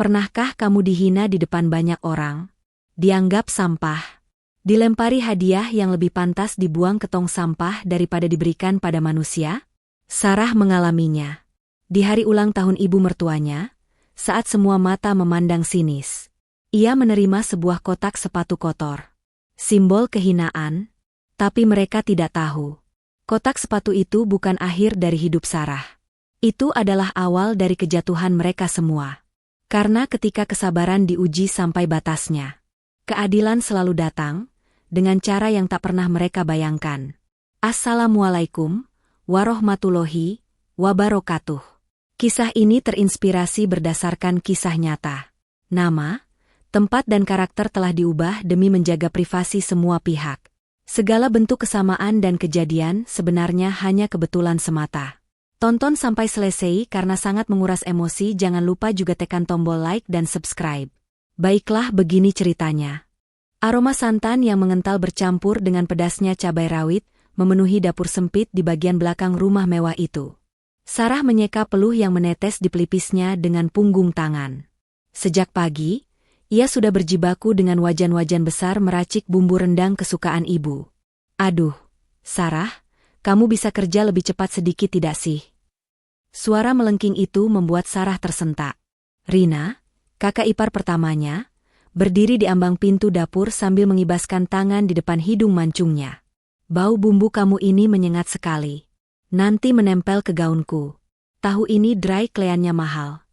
Pernahkah kamu dihina di depan banyak orang? Dianggap sampah? Dilempari hadiah yang lebih pantas dibuang ke tong sampah daripada diberikan pada manusia? Sarah mengalaminya. Di hari ulang tahun ibu mertuanya, saat semua mata memandang sinis, ia menerima sebuah kotak sepatu kotor. Simbol kehinaan, tapi mereka tidak tahu. Kotak sepatu itu bukan akhir dari hidup Sarah. Itu adalah awal dari kejatuhan mereka semua. Karena ketika kesabaran diuji sampai batasnya, keadilan selalu datang, dengan cara yang tak pernah mereka bayangkan. Assalamualaikum warahmatullahi wabarakatuh. Kisah ini terinspirasi berdasarkan kisah nyata. Nama, tempat dan karakter telah diubah demi menjaga privasi semua pihak. Segala bentuk kesamaan dan kejadian sebenarnya hanya kebetulan semata. Tonton sampai selesai karena sangat menguras emosi. Jangan lupa juga tekan tombol like dan subscribe. Baiklah, begini ceritanya. Aroma santan yang mengental bercampur dengan pedasnya cabai rawit memenuhi dapur sempit di bagian belakang rumah mewah itu. Sarah menyeka peluh yang menetes di pelipisnya dengan punggung tangan. Sejak pagi, ia sudah berjibaku dengan wajan-wajan besar meracik bumbu rendang kesukaan ibu. Aduh, Sarah, kamu bisa kerja lebih cepat sedikit tidak sih? Suara melengking itu membuat Sarah tersentak. Rina, kakak ipar pertamanya, berdiri di ambang pintu dapur sambil mengibaskan tangan di depan hidung mancungnya. Bau bumbu kamu ini menyengat sekali. Nanti menempel ke gaunku. Tahu ini dry cleannya mahal.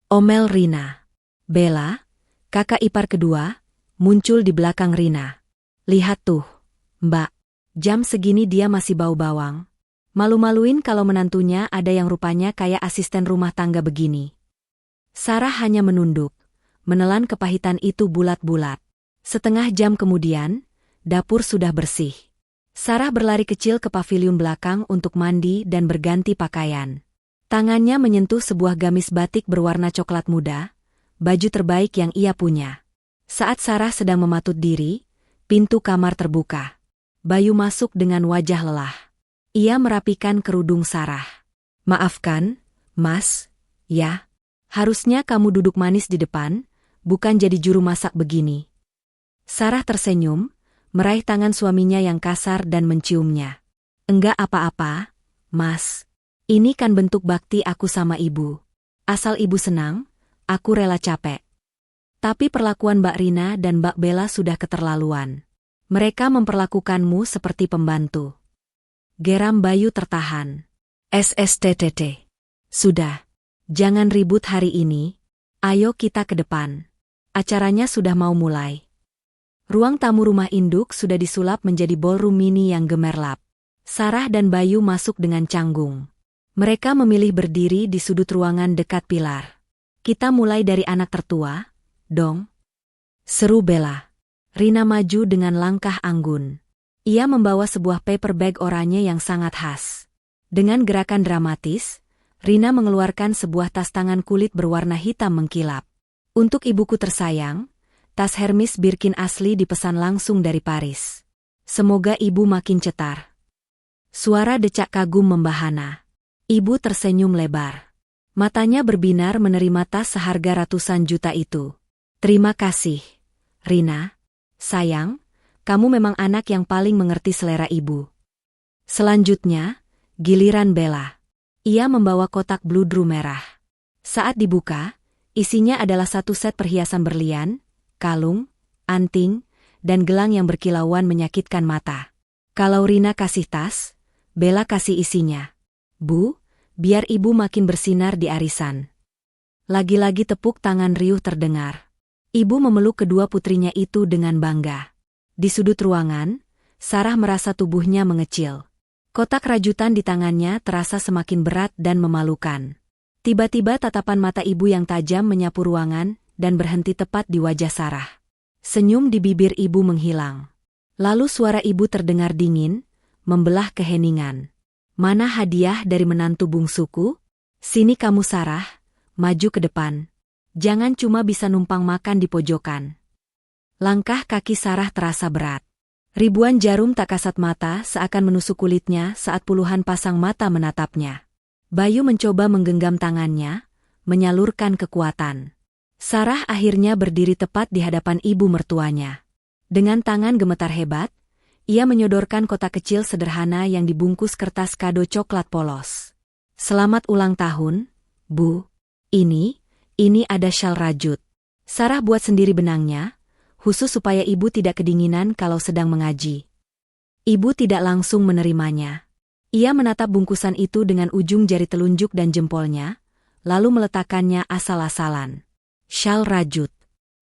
Omel Rina. Bella, kakak ipar kedua, muncul di belakang Rina. Lihat tuh, Mbak. Jam segini dia masih bau bawang. Malu-maluin kalau menantunya ada yang rupanya kayak asisten rumah tangga begini. Sarah hanya menunduk, menelan kepahitan itu bulat-bulat. Setengah jam kemudian, dapur sudah bersih. Sarah berlari kecil ke paviliun belakang untuk mandi dan berganti pakaian. Tangannya menyentuh sebuah gamis batik berwarna coklat muda, baju terbaik yang ia punya. Saat Sarah sedang mematut diri, pintu kamar terbuka. Bayu masuk dengan wajah lelah. Ia merapikan kerudung Sarah. Maafkan, Mas, ya. Harusnya kamu duduk manis di depan, bukan jadi juru masak begini. Sarah tersenyum, meraih tangan suaminya yang kasar dan menciumnya. Enggak apa-apa, Mas. Ini kan bentuk bakti aku sama ibu. Asal ibu senang, aku rela capek. Tapi perlakuan Mbak Rina dan Mbak Bella sudah keterlaluan. Mereka memperlakukanmu seperti pembantu. Geram Bayu tertahan. SSTTT. Sudah. Jangan ribut hari ini. Ayo kita ke depan. Acaranya sudah mau mulai. Ruang tamu rumah induk sudah disulap menjadi ballroom mini yang gemerlap. Sarah dan Bayu masuk dengan canggung. Mereka memilih berdiri di sudut ruangan dekat pilar. Kita mulai dari anak tertua, dong. Seru Bella. Rina maju dengan langkah anggun. Ia membawa sebuah paper bag oranye yang sangat khas. Dengan gerakan dramatis, Rina mengeluarkan sebuah tas tangan kulit berwarna hitam mengkilap. Untuk ibuku tersayang, tas Hermes Birkin asli dipesan langsung dari Paris. Semoga ibu makin cetar. Suara decak kagum membahana. Ibu tersenyum lebar. Matanya berbinar menerima tas seharga ratusan juta itu. Terima kasih, Rina. Sayang, kamu memang anak yang paling mengerti selera ibu. Selanjutnya, giliran Bella. Ia membawa kotak bludru merah. Saat dibuka, isinya adalah satu set perhiasan berlian, kalung, anting, dan gelang yang berkilauan menyakitkan mata. Kalau Rina kasih tas, Bella kasih isinya. Bu, biar ibu makin bersinar di arisan. Lagi-lagi tepuk tangan riuh terdengar. Ibu memeluk kedua putrinya itu dengan bangga. Di sudut ruangan, Sarah merasa tubuhnya mengecil. Kotak rajutan di tangannya terasa semakin berat dan memalukan. Tiba-tiba tatapan mata ibu yang tajam menyapu ruangan dan berhenti tepat di wajah Sarah. Senyum di bibir ibu menghilang. Lalu suara ibu terdengar dingin, membelah keheningan. Mana hadiah dari menantu bungsuku? Sini kamu Sarah, maju ke depan. Jangan cuma bisa numpang makan di pojokan. Langkah kaki Sarah terasa berat. Ribuan jarum tak kasat mata seakan menusuk kulitnya saat puluhan pasang mata menatapnya. Bayu mencoba menggenggam tangannya, menyalurkan kekuatan. Sarah akhirnya berdiri tepat di hadapan ibu mertuanya. Dengan tangan gemetar hebat, ia menyodorkan kotak kecil sederhana yang dibungkus kertas kado coklat polos. Selamat ulang tahun, Bu. Ini ada syal rajut. Sarah buat sendiri benangnya, khusus supaya ibu tidak kedinginan kalau sedang mengaji. Ibu tidak langsung menerimanya. Ia menatap bungkusan itu dengan ujung jari telunjuk dan jempolnya, lalu meletakkannya asal-asalan. Syal rajut.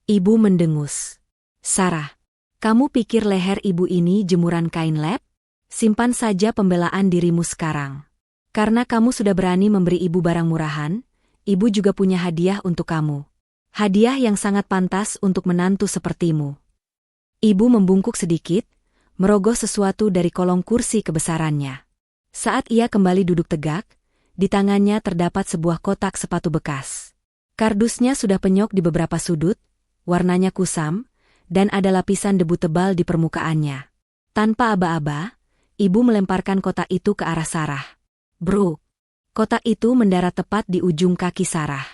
Ibu mendengus. Sarah, kamu pikir leher ibu ini jemuran kain lep? Simpan saja pembelaan dirimu sekarang. Karena kamu sudah berani memberi ibu barang murahan, ibu juga punya hadiah untuk kamu. Hadiah yang sangat pantas untuk menantu sepertimu. Ibu membungkuk sedikit, merogoh sesuatu dari kolong kursi kebesarannya. Saat ia kembali duduk tegak, di tangannya terdapat sebuah kotak sepatu bekas. Kardusnya sudah penyok di beberapa sudut, warnanya kusam, dan ada lapisan debu tebal di permukaannya. Tanpa aba-aba, ibu melemparkan kotak itu ke arah Sarah. Bro! Kotak itu mendarat tepat di ujung kaki Sarah.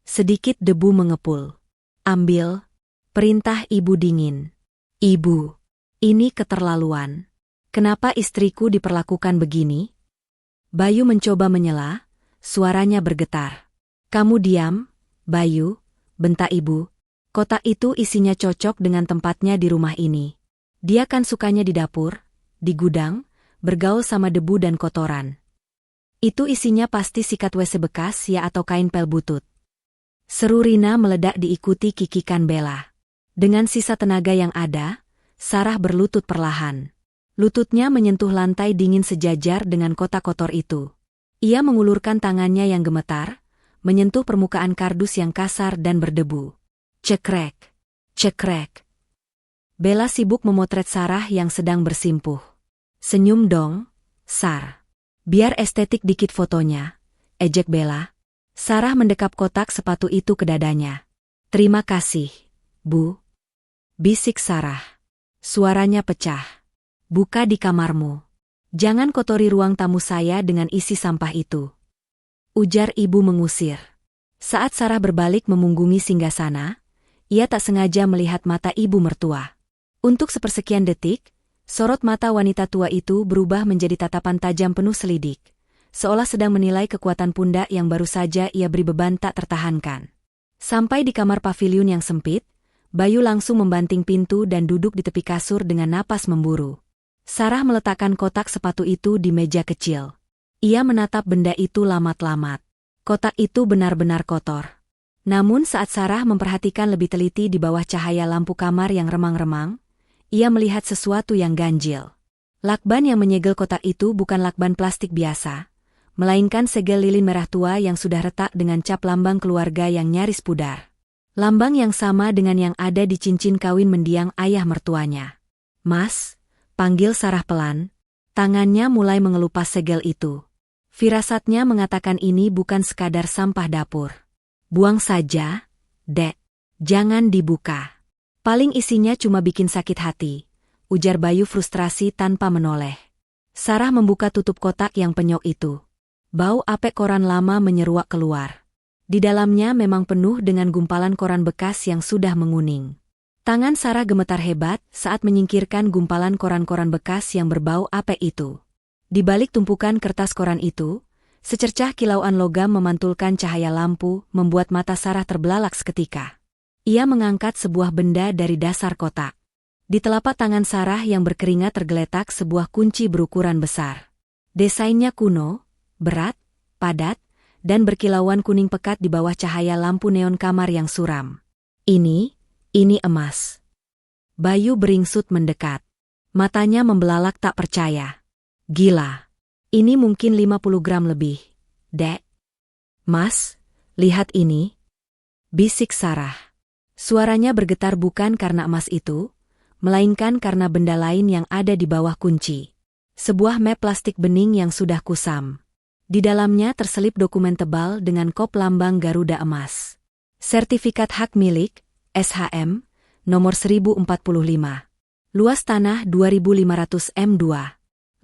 Sedikit debu mengepul. Ambil. Perintah ibu dingin. Ibu, ini keterlaluan. Kenapa istriku diperlakukan begini? Bayu mencoba menyela, suaranya bergetar. Kamu diam, Bayu, bentak ibu. Kotak itu isinya cocok dengan tempatnya di rumah ini. Dia kan sukanya di dapur, di gudang, bergaul sama debu dan kotoran. Itu isinya pasti sikat WC bekas ya atau kain pel butut. Seru Rina meledak diikuti kikikan Bella. Dengan sisa tenaga yang ada, Sarah berlutut perlahan. Lututnya menyentuh lantai dingin sejajar dengan kotak kotor itu. Ia mengulurkan tangannya yang gemetar, menyentuh permukaan kardus yang kasar dan berdebu. Cekrek, cekrek. Bella sibuk memotret Sarah yang sedang bersimpuh. Senyum dong, Sar. Biar estetik dikit fotonya, ejek Bella. Sarah mendekap kotak sepatu itu ke dadanya. Terima kasih, Bu. Bisik Sarah. Suaranya pecah. Buka di kamarmu. Jangan kotori ruang tamu saya dengan isi sampah itu. Ujar ibu mengusir. Saat Sarah berbalik memunggungi singgasana, ia tak sengaja melihat mata ibu mertua. Untuk sepersekian detik, sorot mata wanita tua itu berubah menjadi tatapan tajam penuh selidik, seolah sedang menilai kekuatan pundak yang baru saja ia beri beban tak tertahankan. Sampai di kamar paviliun yang sempit, Bayu langsung membanting pintu dan duduk di tepi kasur dengan napas memburu. Sarah meletakkan kotak sepatu itu di meja kecil. Ia menatap benda itu lamat-lamat. Kotak itu benar-benar kotor. Namun saat Sarah memperhatikan lebih teliti di bawah cahaya lampu kamar yang remang-remang, ia melihat sesuatu yang ganjil. Lakban yang menyegel kotak itu bukan lakban plastik biasa, melainkan segel lilin merah tua yang sudah retak dengan cap lambang keluarga yang nyaris pudar. Lambang yang sama dengan yang ada di cincin kawin mendiang ayah mertuanya. Mas, panggil Sarah pelan, tangannya mulai mengelupas segel itu. Firasatnya mengatakan ini bukan sekadar sampah dapur. Buang saja, Dek. Jangan dibuka. Paling isinya cuma bikin sakit hati, ujar Bayu frustrasi tanpa menoleh. Sarah membuka tutup kotak yang penyok itu. Bau apek koran lama menyeruak keluar. Di dalamnya memang penuh dengan gumpalan koran bekas yang sudah menguning. Tangan Sarah gemetar hebat saat menyingkirkan gumpalan koran-koran bekas yang berbau apek itu. Di balik tumpukan kertas koran itu, secercah kilauan logam memantulkan cahaya lampu membuat mata Sarah terbelalak seketika. Ia mengangkat sebuah benda dari dasar kotak. Di telapak tangan Sarah yang berkeringat tergeletak sebuah kunci berukuran besar. Desainnya kuno, berat, padat, dan berkilauan kuning pekat di bawah cahaya lampu neon kamar yang suram. Ini emas. Bayu beringsut mendekat. Matanya membelalak tak percaya. Gila. Ini mungkin 50 gram lebih. Dek. Mas, lihat ini. Bisik Sarah. Suaranya bergetar bukan karena emas itu, melainkan karena benda lain yang ada di bawah kunci. Sebuah map plastik bening yang sudah kusam. Di dalamnya terselip dokumen tebal dengan kop lambang Garuda emas. Sertifikat hak milik, SHM, nomor 1045. Luas tanah 2500 m2.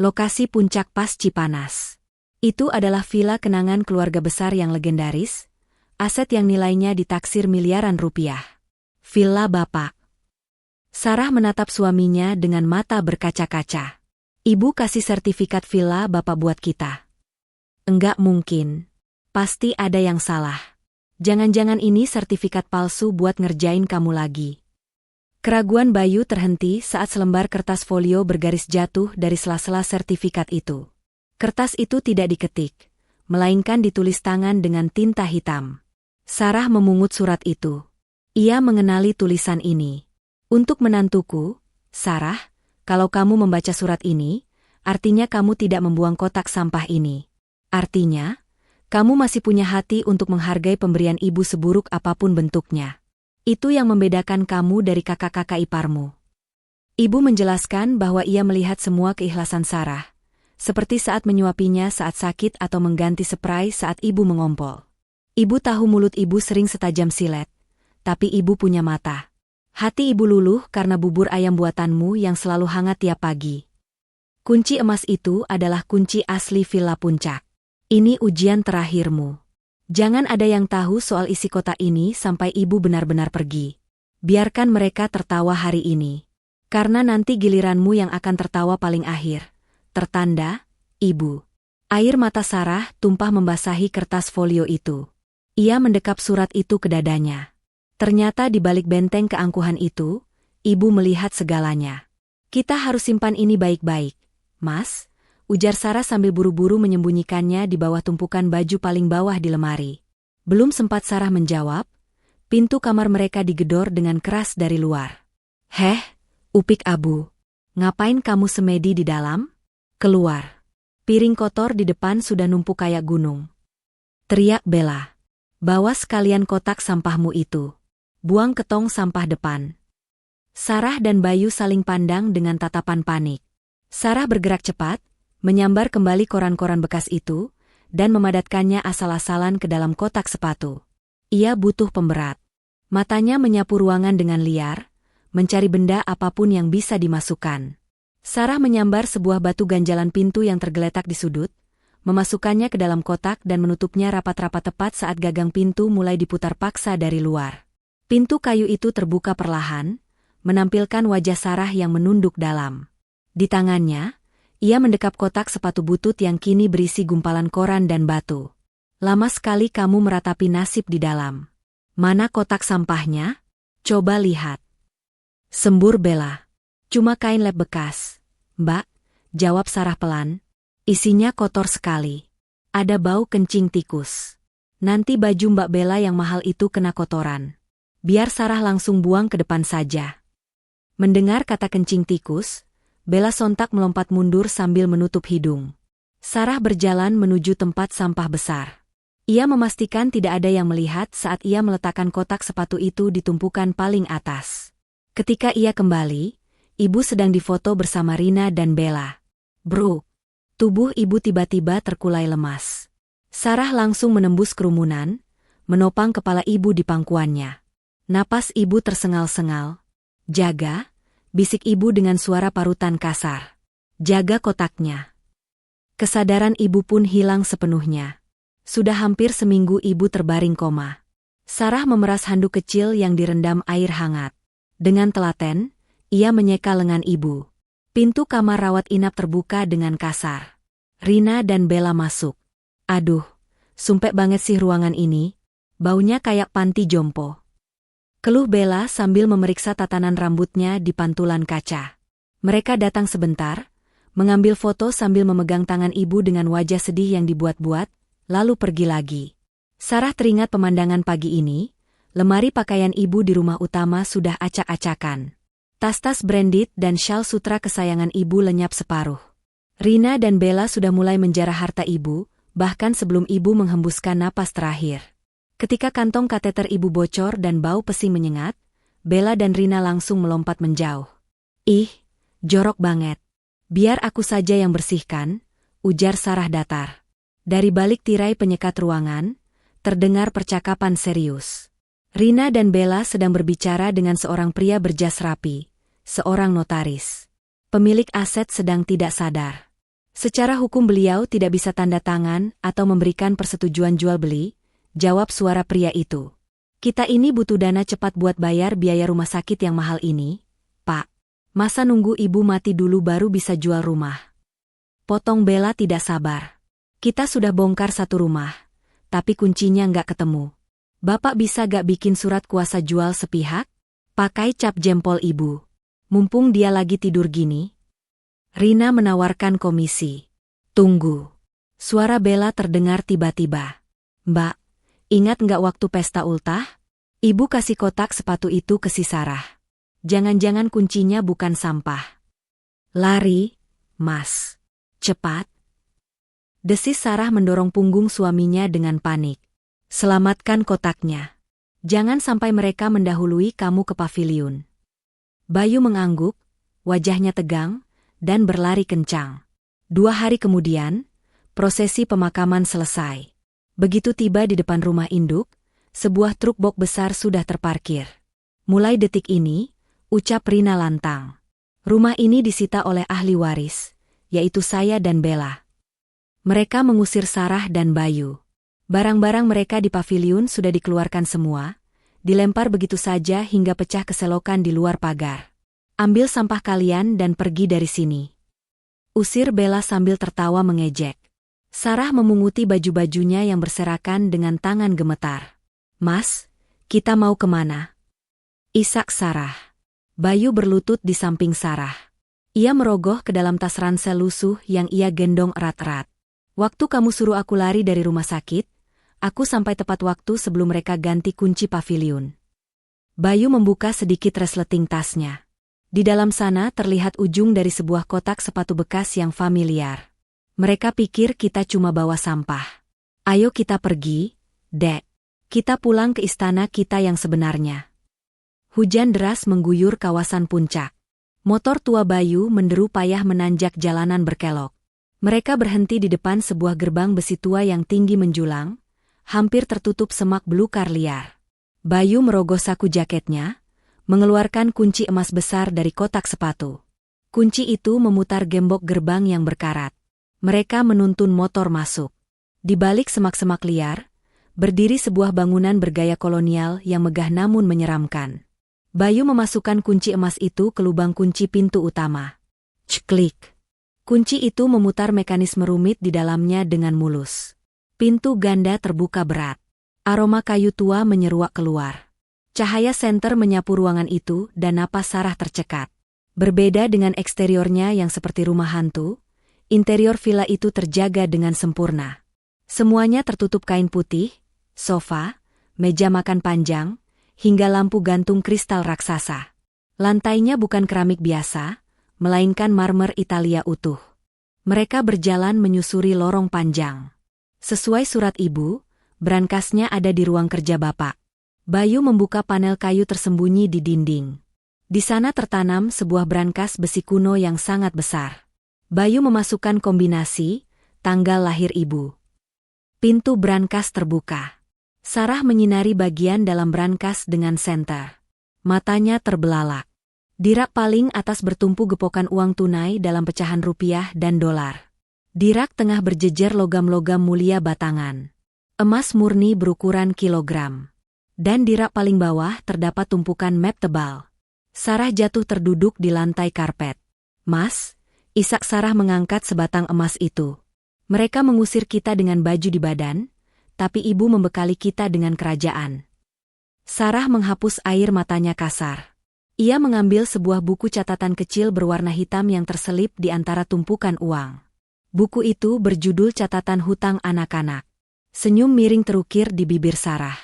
Lokasi Puncak Pas Cipanas. Itu adalah villa kenangan keluarga besar yang legendaris, Aset yang nilainya ditaksir miliaran rupiah. Villa Bapak. Sarah menatap suaminya dengan mata berkaca-kaca. Ibu kasih sertifikat villa Bapak buat kita. Enggak mungkin. Pasti ada yang salah. Jangan-jangan ini sertifikat palsu buat ngerjain kamu lagi. Keraguan Bayu terhenti saat selembar kertas folio bergaris jatuh dari sela-sela sertifikat itu. Kertas itu tidak diketik, melainkan ditulis tangan dengan tinta hitam. Sarah memungut surat itu. Ia mengenali tulisan ini. Untuk menantuku, Sarah, kalau kamu membaca surat ini, artinya kamu tidak membuang kotak sampah ini. Artinya, kamu masih punya hati untuk menghargai pemberian ibu seburuk apapun bentuknya. Itu yang membedakan kamu dari kakak-kakak iparmu. Ibu menjelaskan bahwa ia melihat semua keikhlasan Sarah, seperti saat menyuapinya saat sakit atau mengganti spray saat ibu mengompol. Ibu tahu mulut ibu sering setajam silet, tapi ibu punya mata. Hati ibu luluh karena bubur ayam buatanmu yang selalu hangat tiap pagi. Kunci emas itu adalah kunci asli Villa Puncak. Ini ujian terakhirmu. Jangan ada yang tahu soal isi kotak ini sampai ibu benar-benar pergi. Biarkan mereka tertawa hari ini. Karena nanti giliranmu yang akan tertawa paling akhir. Tertanda, Ibu. Air mata Sarah tumpah membasahi kertas folio itu. Ia mendekap surat itu ke dadanya. Ternyata di balik benteng keangkuhan itu, ibu melihat segalanya. Kita harus simpan ini baik-baik, Mas, ujar Sarah sambil buru-buru menyembunyikannya di bawah tumpukan baju paling bawah di lemari. Belum sempat Sarah menjawab, pintu kamar mereka digedor dengan keras dari luar. Heh, Upik Abu, ngapain kamu semedi di dalam? Keluar. Piring kotor di depan sudah numpuk kayak gunung. Teriak Bella. Bawa sekalian kotak sampahmu itu. Buang ke tong sampah depan. Sarah dan Bayu saling pandang dengan tatapan panik. Sarah bergerak cepat, menyambar kembali koran-koran bekas itu, dan memadatkannya asal-asalan ke dalam kotak sepatu. Ia butuh pemberat. Matanya menyapu ruangan dengan liar, mencari benda apapun yang bisa dimasukkan. Sarah menyambar sebuah batu ganjalan pintu yang tergeletak di sudut, memasukkannya ke dalam kotak dan menutupnya rapat-rapat tepat saat gagang pintu mulai diputar paksa dari luar. Pintu kayu itu terbuka perlahan, menampilkan wajah Sarah yang menunduk dalam. Di tangannya, ia mendekap kotak sepatu butut yang kini berisi gumpalan koran dan batu. Lama sekali kamu meratapi nasib di dalam. Mana kotak sampahnya? Coba lihat. Sembur Bella. Cuma kain lap bekas. Mbak, jawab Sarah pelan. Isinya kotor sekali. Ada bau kencing tikus. Nanti baju Mbak Bella yang mahal itu kena kotoran. Biar Sarah langsung buang ke depan saja. Mendengar kata kencing tikus, Bella sontak melompat mundur sambil menutup hidung. Sarah berjalan menuju tempat sampah besar. Ia memastikan tidak ada yang melihat saat ia meletakkan kotak sepatu itu di tumpukan paling atas. Ketika ia kembali, ibu sedang difoto bersama Rina dan Bella. Bro. Tubuh ibu tiba-tiba terkulai lemas. Sarah langsung menembus kerumunan, menopang kepala ibu di pangkuannya. Napas ibu tersengal-sengal. Jaga, bisik ibu dengan suara parutan kasar. Jaga kotaknya. Kesadaran ibu pun hilang sepenuhnya. Sudah hampir seminggu ibu terbaring koma. Sarah memeras handuk kecil yang direndam air hangat. Dengan telaten, ia menyeka lengan ibu. Pintu kamar rawat inap terbuka dengan kasar. Rina dan Bella masuk. Aduh, sumpek banget sih ruangan ini. Baunya kayak panti jompo. Keluh Bella sambil memeriksa tatanan rambutnya di pantulan kaca. Mereka datang sebentar, mengambil foto sambil memegang tangan ibu dengan wajah sedih yang dibuat-buat, lalu pergi lagi. Sarah teringat pemandangan pagi ini, lemari pakaian ibu di rumah utama sudah acak-acakan. Tas-tas branded dan syal sutra kesayangan ibu lenyap separuh. Rina dan Bella sudah mulai menjarah harta ibu, bahkan sebelum ibu menghembuskan napas terakhir. Ketika kantong kateter ibu bocor dan bau pesing menyengat, Bella dan Rina langsung melompat menjauh. Ih, jorok banget. Biar aku saja yang bersihkan, ujar Sarah datar. Dari balik tirai penyekat ruangan, terdengar percakapan serius. Rina dan Bella sedang berbicara dengan seorang pria berjas rapi. Seorang notaris. Pemilik aset sedang tidak sadar. Secara hukum beliau tidak bisa tanda tangan atau memberikan persetujuan jual beli, jawab suara pria itu. Kita ini butuh dana cepat buat bayar biaya rumah sakit yang mahal ini, Pak. Masa nunggu ibu mati dulu baru bisa jual rumah? Potong Bella tidak sabar. Kita sudah bongkar satu rumah, tapi kuncinya nggak ketemu. Bapak bisa gak bikin surat kuasa jual sepihak? Pakai cap jempol ibu. Mumpung dia lagi tidur gini. Rina menawarkan komisi. Tunggu. Suara Bella terdengar tiba-tiba. Mbak, ingat nggak waktu pesta ultah? Ibu kasih kotak sepatu itu ke si Sarah. Jangan-jangan kuncinya bukan sampah. Lari, Mas. Cepat. Desis Sarah mendorong punggung suaminya dengan panik. Selamatkan kotaknya. Jangan sampai mereka mendahului kamu ke paviliun. Bayu mengangguk, wajahnya tegang, dan berlari kencang. 2 hari kemudian, prosesi pemakaman selesai. Begitu tiba di depan rumah induk, sebuah truk box besar sudah terparkir. Mulai detik ini, ucap Rina lantang. Rumah ini disita oleh ahli waris, yaitu saya dan Bella. Mereka mengusir Sarah dan Bayu. Barang-barang mereka di paviliun sudah dikeluarkan semua, dilempar begitu saja hingga pecah keselokan di luar pagar. Ambil sampah kalian dan pergi dari sini. Usir Bella sambil tertawa mengejek. Sarah memunguti baju-bajunya yang berserakan dengan tangan gemetar. Mas, kita mau kemana? Isak Sarah. Bayu berlutut di samping Sarah. Ia merogoh ke dalam tas ransel lusuh yang ia gendong erat-erat. Waktu kamu suruh aku lari dari rumah sakit, aku sampai tepat waktu sebelum mereka ganti kunci paviliun. Bayu membuka sedikit resleting tasnya. Di dalam sana terlihat ujung dari sebuah kotak sepatu bekas yang familiar. Mereka pikir kita cuma bawa sampah. Ayo kita pergi, Dek. Kita pulang ke istana kita yang sebenarnya. Hujan deras mengguyur kawasan puncak. Motor tua Bayu menderu payah menanjak jalanan berkelok. Mereka berhenti di depan sebuah gerbang besi tua yang tinggi menjulang, hampir tertutup semak belukar liar. Bayu merogoh saku jaketnya, mengeluarkan kunci emas besar dari kotak sepatu. Kunci itu memutar gembok gerbang yang berkarat. Mereka menuntun motor masuk. Di balik semak-semak liar, berdiri sebuah bangunan bergaya kolonial yang megah namun menyeramkan. Bayu memasukkan kunci emas itu ke lubang kunci pintu utama. Ceklik. Kunci itu memutar mekanisme rumit di dalamnya dengan mulus. Pintu ganda terbuka berat. Aroma kayu tua menyeruak keluar. Cahaya senter menyapu ruangan itu dan napas Sarah tercekat. Berbeda dengan eksteriornya yang seperti rumah hantu, interior villa itu terjaga dengan sempurna. Semuanya tertutup kain putih, sofa, meja makan panjang, hingga lampu gantung kristal raksasa. Lantainya bukan keramik biasa, melainkan marmer Italia utuh. Mereka berjalan menyusuri lorong panjang. Sesuai surat ibu, brankasnya ada di ruang kerja Bapak. Bayu membuka panel kayu tersembunyi di dinding. Di sana tertanam sebuah brankas besi kuno yang sangat besar. Bayu memasukkan kombinasi, tanggal lahir ibu. Pintu brankas terbuka. Sarah menyinari bagian dalam brankas dengan senter. Matanya terbelalak. Di rak paling atas bertumpu gepokan uang tunai dalam pecahan rupiah dan dolar. Di rak tengah berjejer logam-logam mulia batangan. Emas murni berukuran kilogram. Dan di rak paling bawah terdapat tumpukan map tebal. Sarah jatuh terduduk di lantai karpet. Mas, Isak Sarah mengangkat sebatang emas itu. Mereka mengusir kita dengan baju di badan, tapi ibu membekali kita dengan kerajaan. Sarah menghapus air matanya kasar. Ia mengambil sebuah buku catatan kecil berwarna hitam yang terselip di antara tumpukan uang. Buku itu berjudul Catatan Hutang Anak-anak. Senyum miring terukir di bibir Sarah.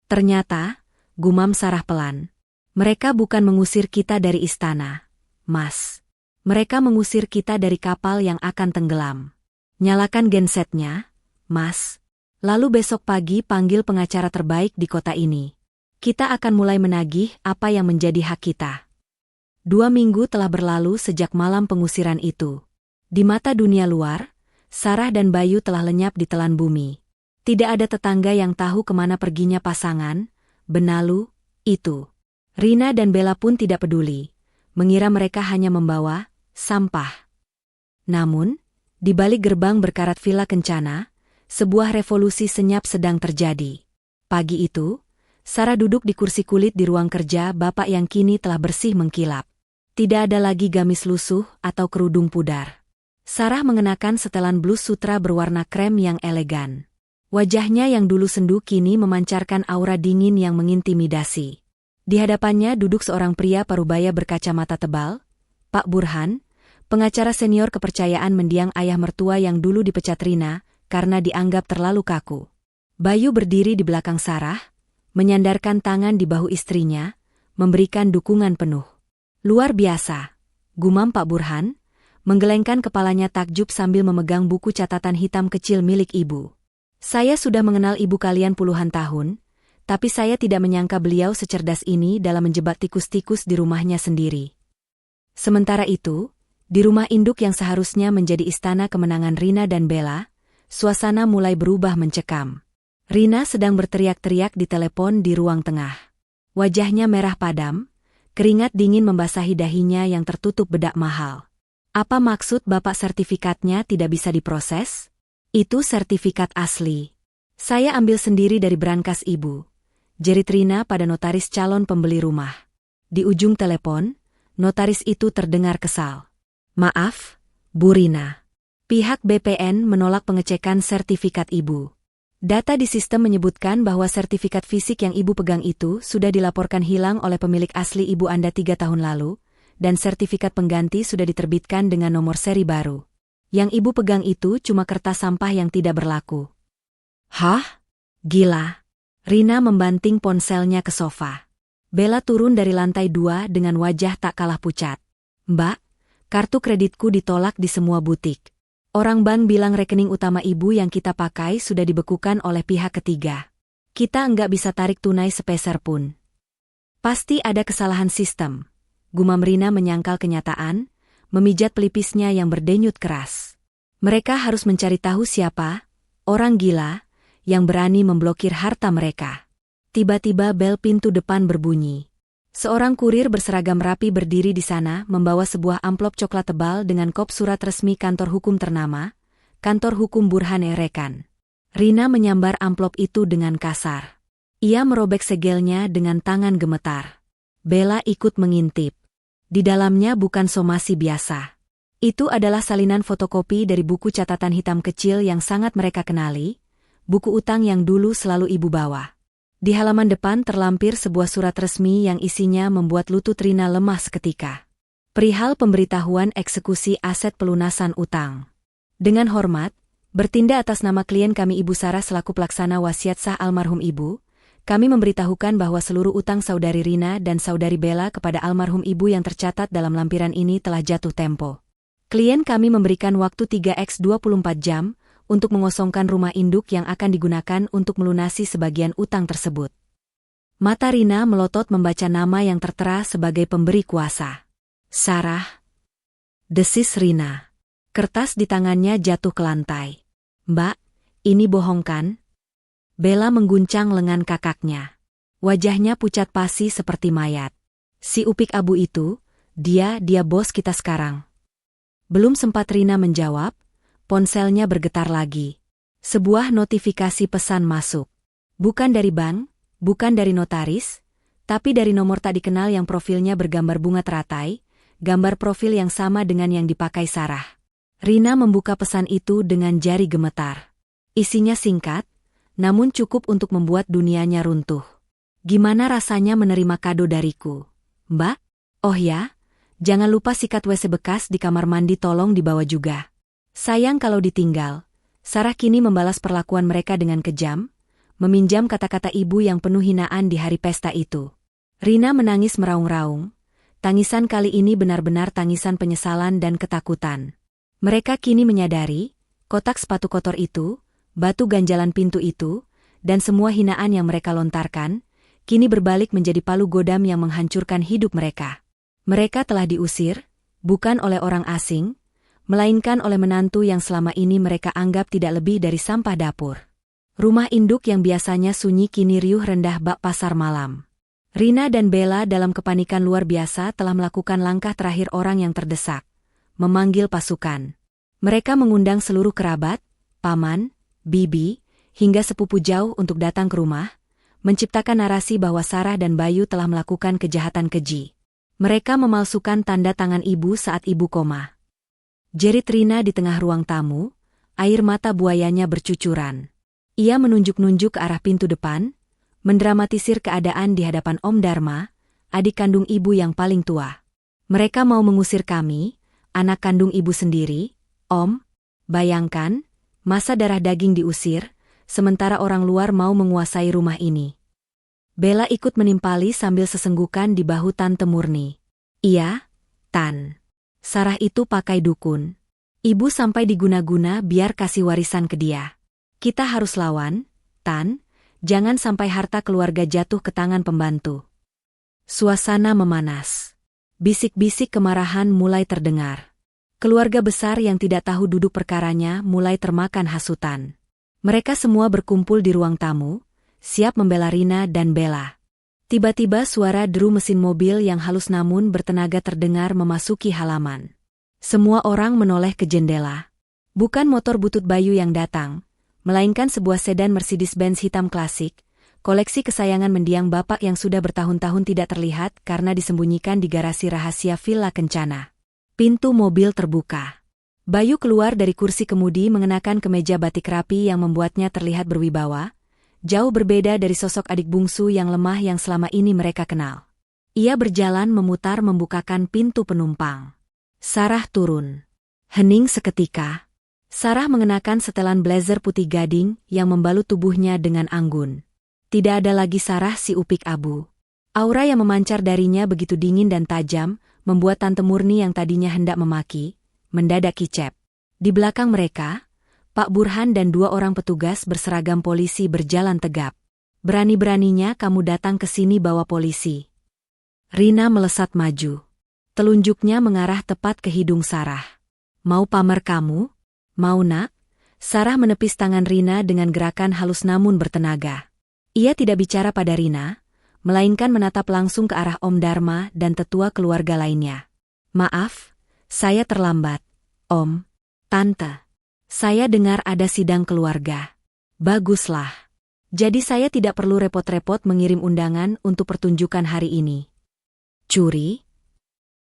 Ternyata, gumam Sarah pelan. Mereka bukan mengusir kita dari istana, Mas. Mereka mengusir kita dari kapal yang akan tenggelam. Nyalakan gensetnya, Mas. Lalu besok pagi panggil pengacara terbaik di kota ini. Kita akan mulai menagih apa yang menjadi hak kita. 2 minggu telah berlalu sejak malam pengusiran itu. Di mata dunia luar, Sarah dan Bayu telah lenyap di telan bumi. Tidak ada tetangga yang tahu kemana perginya pasangan, benalu, itu. Rina dan Bella pun tidak peduli, mengira mereka hanya membawa sampah. Namun, di balik gerbang berkarat villa Kencana, sebuah revolusi senyap sedang terjadi. Pagi itu, Sarah duduk di kursi kulit di ruang kerja bapak yang kini telah bersih mengkilap. Tidak ada lagi gamis lusuh atau kerudung pudar. Sarah mengenakan setelan blus sutra berwarna krem yang elegan. Wajahnya yang dulu sendu kini memancarkan aura dingin yang mengintimidasi. Di hadapannya duduk seorang pria parubaya berkacamata tebal, Pak Burhan, pengacara senior kepercayaan mendiang ayah mertua yang dulu dipecat Rina karena dianggap terlalu kaku. Bayu berdiri di belakang Sarah, menyandarkan tangan di bahu istrinya, memberikan dukungan penuh. Luar biasa, gumam Pak Burhan, menggelengkan kepalanya takjub sambil memegang buku catatan hitam kecil milik ibu. Saya sudah mengenal ibu kalian puluhan tahun, tapi saya tidak menyangka beliau secerdas ini dalam menjebak tikus-tikus di rumahnya sendiri. Sementara itu, di rumah induk yang seharusnya menjadi istana kemenangan Rina dan Bella, suasana mulai berubah mencekam. Rina sedang berteriak-teriak di telepon di ruang tengah. Wajahnya merah padam, keringat dingin membasahi dahinya yang tertutup bedak mahal. Apa maksud bapak sertifikatnya tidak bisa diproses? Itu sertifikat asli. Saya ambil sendiri dari brankas ibu, jerit Rina pada notaris calon pembeli rumah. Di ujung telepon, notaris itu terdengar kesal. Maaf, Bu Rina. Pihak BPN menolak pengecekan sertifikat ibu. Data di sistem menyebutkan bahwa sertifikat fisik yang ibu pegang itu sudah dilaporkan hilang oleh pemilik asli ibu Anda 3 tahun lalu, dan sertifikat pengganti sudah diterbitkan dengan nomor seri baru. Yang ibu pegang itu cuma kertas sampah yang tidak berlaku. Hah? Gila. Rina membanting ponselnya ke sofa. Bella turun dari lantai 2 dengan wajah tak kalah pucat. Mbak, kartu kreditku ditolak di semua butik. Orang bank bilang rekening utama ibu yang kita pakai sudah dibekukan oleh pihak ketiga. Kita enggak bisa tarik tunai sepeser pun. Pasti ada kesalahan sistem. Gumam Rina menyangkal kenyataan, memijat pelipisnya yang berdenyut keras. Mereka harus mencari tahu siapa, orang gila, yang berani memblokir harta mereka. Tiba-tiba bel pintu depan berbunyi. Seorang kurir berseragam rapi berdiri di sana membawa sebuah amplop coklat tebal dengan kop surat resmi kantor hukum ternama, Kantor Hukum Burhan Rekan. Rina menyambar amplop itu dengan kasar. Ia merobek segelnya dengan tangan gemetar. Bella ikut mengintip. Di dalamnya bukan somasi biasa. Itu adalah salinan fotokopi dari buku catatan hitam kecil yang sangat mereka kenali, buku utang yang dulu selalu ibu bawa. Di halaman depan terlampir sebuah surat resmi yang isinya membuat lutut Rina lemah seketika. Perihal pemberitahuan eksekusi aset pelunasan utang. Dengan hormat, bertindak atas nama klien kami Ibu Sarah selaku pelaksana wasiat sah almarhum ibu, kami memberitahukan bahwa seluruh utang saudari Rina dan saudari Bella kepada almarhum ibu yang tercatat dalam lampiran ini telah jatuh tempo. Klien kami memberikan waktu 3x 24 jam, untuk mengosongkan rumah induk yang akan digunakan untuk melunasi sebagian utang tersebut. Mata Rina melotot membaca nama yang tertera sebagai pemberi kuasa. Sarah. Desis Rina. Kertas di tangannya jatuh ke lantai. Mbak, ini bohong kan? Bella mengguncang lengan kakaknya. Wajahnya pucat pasi seperti mayat. Si upik abu itu, dia bos kita sekarang. Belum sempat Rina menjawab, ponselnya bergetar lagi. Sebuah notifikasi pesan masuk. Bukan dari bank, bukan dari notaris, tapi dari nomor tak dikenal yang profilnya bergambar bunga teratai, gambar profil yang sama dengan yang dipakai Sarah. Rina membuka pesan itu dengan jari gemetar. Isinya singkat, namun cukup untuk membuat dunianya runtuh. Gimana rasanya menerima kado dariku? Mbak? Oh ya, jangan lupa sikat WC bekas di kamar mandi tolong dibawa juga. Sayang kalau ditinggal. Sarah kini membalas perlakuan mereka dengan kejam, meminjam kata-kata ibu yang penuh hinaan di hari pesta itu. Rina menangis meraung-raung. Tangisan kali ini benar-benar tangisan penyesalan dan ketakutan. Mereka kini menyadari, kotak sepatu kotor itu, batu ganjalan pintu itu, dan semua hinaan yang mereka lontarkan, kini berbalik menjadi palu godam yang menghancurkan hidup mereka. Mereka telah diusir, bukan oleh orang asing, melainkan oleh menantu yang selama ini mereka anggap tidak lebih dari sampah dapur. Rumah induk yang biasanya sunyi kini riuh rendah bak pasar malam. Rina dan Bella dalam kepanikan luar biasa telah melakukan langkah terakhir orang yang terdesak, memanggil pasukan. Mereka mengundang seluruh kerabat, paman, bibi, hingga sepupu jauh untuk datang ke rumah, menciptakan narasi bahwa Sarah dan Bayu telah melakukan kejahatan keji. Mereka memalsukan tanda tangan ibu saat ibu koma. Jerit Rina di tengah ruang tamu, air mata buayanya bercucuran. Ia menunjuk-nunjuk ke arah pintu depan, mendramatisir keadaan di hadapan Om Dharma, adik kandung ibu yang paling tua. Mereka mau mengusir kami, anak kandung ibu sendiri, Om. Bayangkan, masa darah daging diusir, sementara orang luar mau menguasai rumah ini. Bella ikut menimpali sambil sesenggukan di bahu Tante Murni. Iya, Tan. Sarah itu pakai dukun. Ibu sampai diguna-guna biar kasih warisan ke dia. Kita harus lawan, Tan. Jangan sampai harta keluarga jatuh ke tangan pembantu. Suasana memanas. Bisik-bisik kemarahan mulai terdengar. Keluarga besar yang tidak tahu duduk perkaranya mulai termakan hasutan. Mereka semua berkumpul di ruang tamu, siap membela Rina dan Bella. Tiba-tiba suara deru mesin mobil yang halus namun bertenaga terdengar memasuki halaman. Semua orang menoleh ke jendela. Bukan motor butut Bayu yang datang, melainkan sebuah sedan Mercedes-Benz hitam klasik, koleksi kesayangan mendiang bapak yang sudah bertahun-tahun tidak terlihat karena disembunyikan di garasi rahasia Villa Kencana. Pintu mobil terbuka. Bayu keluar dari kursi kemudi mengenakan kemeja batik rapi yang membuatnya terlihat berwibawa, jauh berbeda dari sosok adik bungsu yang lemah yang selama ini mereka kenal. Ia berjalan memutar membukakan pintu penumpang. Sarah turun. Hening seketika. Sarah mengenakan setelan blazer putih gading yang membalut tubuhnya dengan anggun. Tidak ada lagi Sarah si upik abu. Aura yang memancar darinya begitu dingin dan tajam, membuat Tante Murni yang tadinya hendak memaki, mendadak kicep. Di belakang mereka, Pak Burhan dan 2 orang petugas berseragam polisi berjalan tegap. Berani-beraninya kamu datang ke sini bawa polisi. Rina melesat maju. Telunjuknya mengarah tepat ke hidung Sarah. Mau pamer kamu? Mau nak? Sarah menepis tangan Rina dengan gerakan halus namun bertenaga. Ia tidak bicara pada Rina, melainkan menatap langsung ke arah Om Dharma dan tetua keluarga lainnya. Maaf, saya terlambat. Om, Tante. Saya dengar ada sidang keluarga. Baguslah. Jadi saya tidak perlu repot-repot mengirim undangan untuk pertunjukan hari ini. Curi?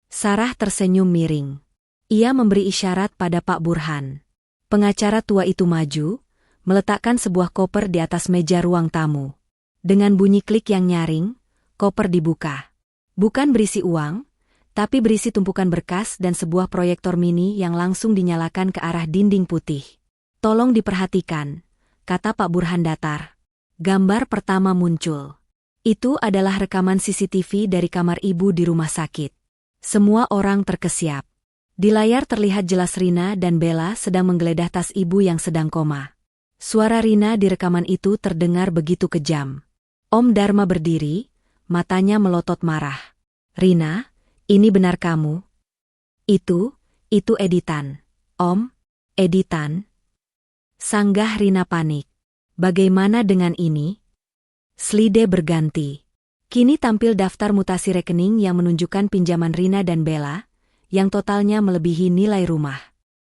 Sarah tersenyum miring. Ia memberi isyarat pada Pak Burhan. Pengacara tua itu maju, meletakkan sebuah koper di atas meja ruang tamu. Dengan bunyi klik yang nyaring, koper dibuka. Bukan berisi uang, tapi berisi tumpukan berkas dan sebuah proyektor mini yang langsung dinyalakan ke arah dinding putih. Tolong diperhatikan, kata Pak Burhan datar. Gambar pertama muncul. Itu adalah rekaman CCTV dari kamar ibu di rumah sakit. Semua orang terkesiap. Di layar terlihat jelas Rina dan Bella sedang menggeledah tas ibu yang sedang koma. Suara Rina di rekaman itu terdengar begitu kejam. Om Dharma berdiri, matanya melotot marah. Rina, ini benar kamu? Itu editan. Om, editan? Sanggah Rina panik. Bagaimana dengan ini? Slide berganti. Kini tampil daftar mutasi rekening yang menunjukkan pinjaman Rina dan Bella, yang totalnya melebihi nilai rumah.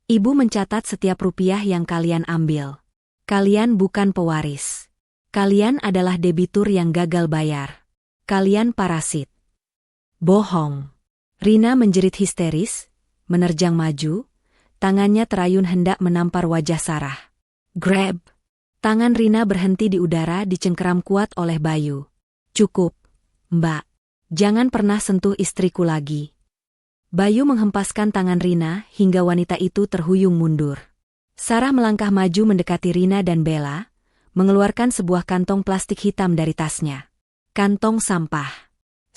Ibu mencatat setiap rupiah yang kalian ambil. Kalian bukan pewaris. Kalian adalah debitur yang gagal bayar. Kalian parasit. Bohong. Rina menjerit histeris, menerjang maju, tangannya terayun hendak menampar wajah Sarah. Grab. Tangan Rina berhenti di udara dicengkeram kuat oleh Bayu. Cukup, Mbak. Jangan pernah sentuh istriku lagi. Bayu menghempaskan tangan Rina hingga wanita itu terhuyung mundur. Sarah melangkah maju mendekati Rina dan Bella, mengeluarkan sebuah kantong plastik hitam dari tasnya. Kantong sampah.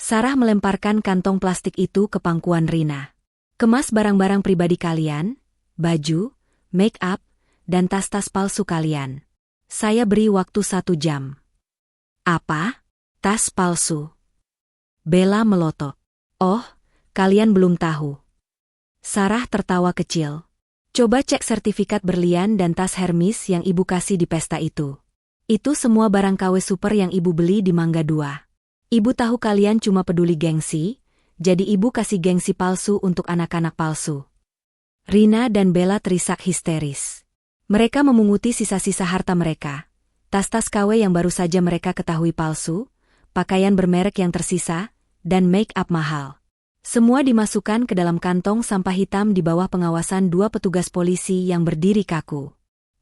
Sarah melemparkan kantong plastik itu ke pangkuan Rina. Kemas barang-barang pribadi kalian, baju, make up, dan tas-tas palsu kalian. Saya beri waktu 1 jam. Apa? Tas palsu? Bella melotot. Oh, kalian belum tahu. Sarah tertawa kecil. Coba cek sertifikat berlian dan tas Hermes yang ibu kasih di pesta itu. Itu semua barang KW super yang ibu beli di Mangga 2. Ibu tahu kalian cuma peduli gengsi, jadi ibu kasih gengsi palsu untuk anak-anak palsu. Rina dan Bella terisak histeris. Mereka memunguti sisa-sisa harta mereka. Tas-tas KW yang baru saja mereka ketahui palsu, pakaian bermerek yang tersisa, dan make-up mahal. Semua dimasukkan ke dalam kantong sampah hitam di bawah pengawasan 2 petugas polisi yang berdiri kaku.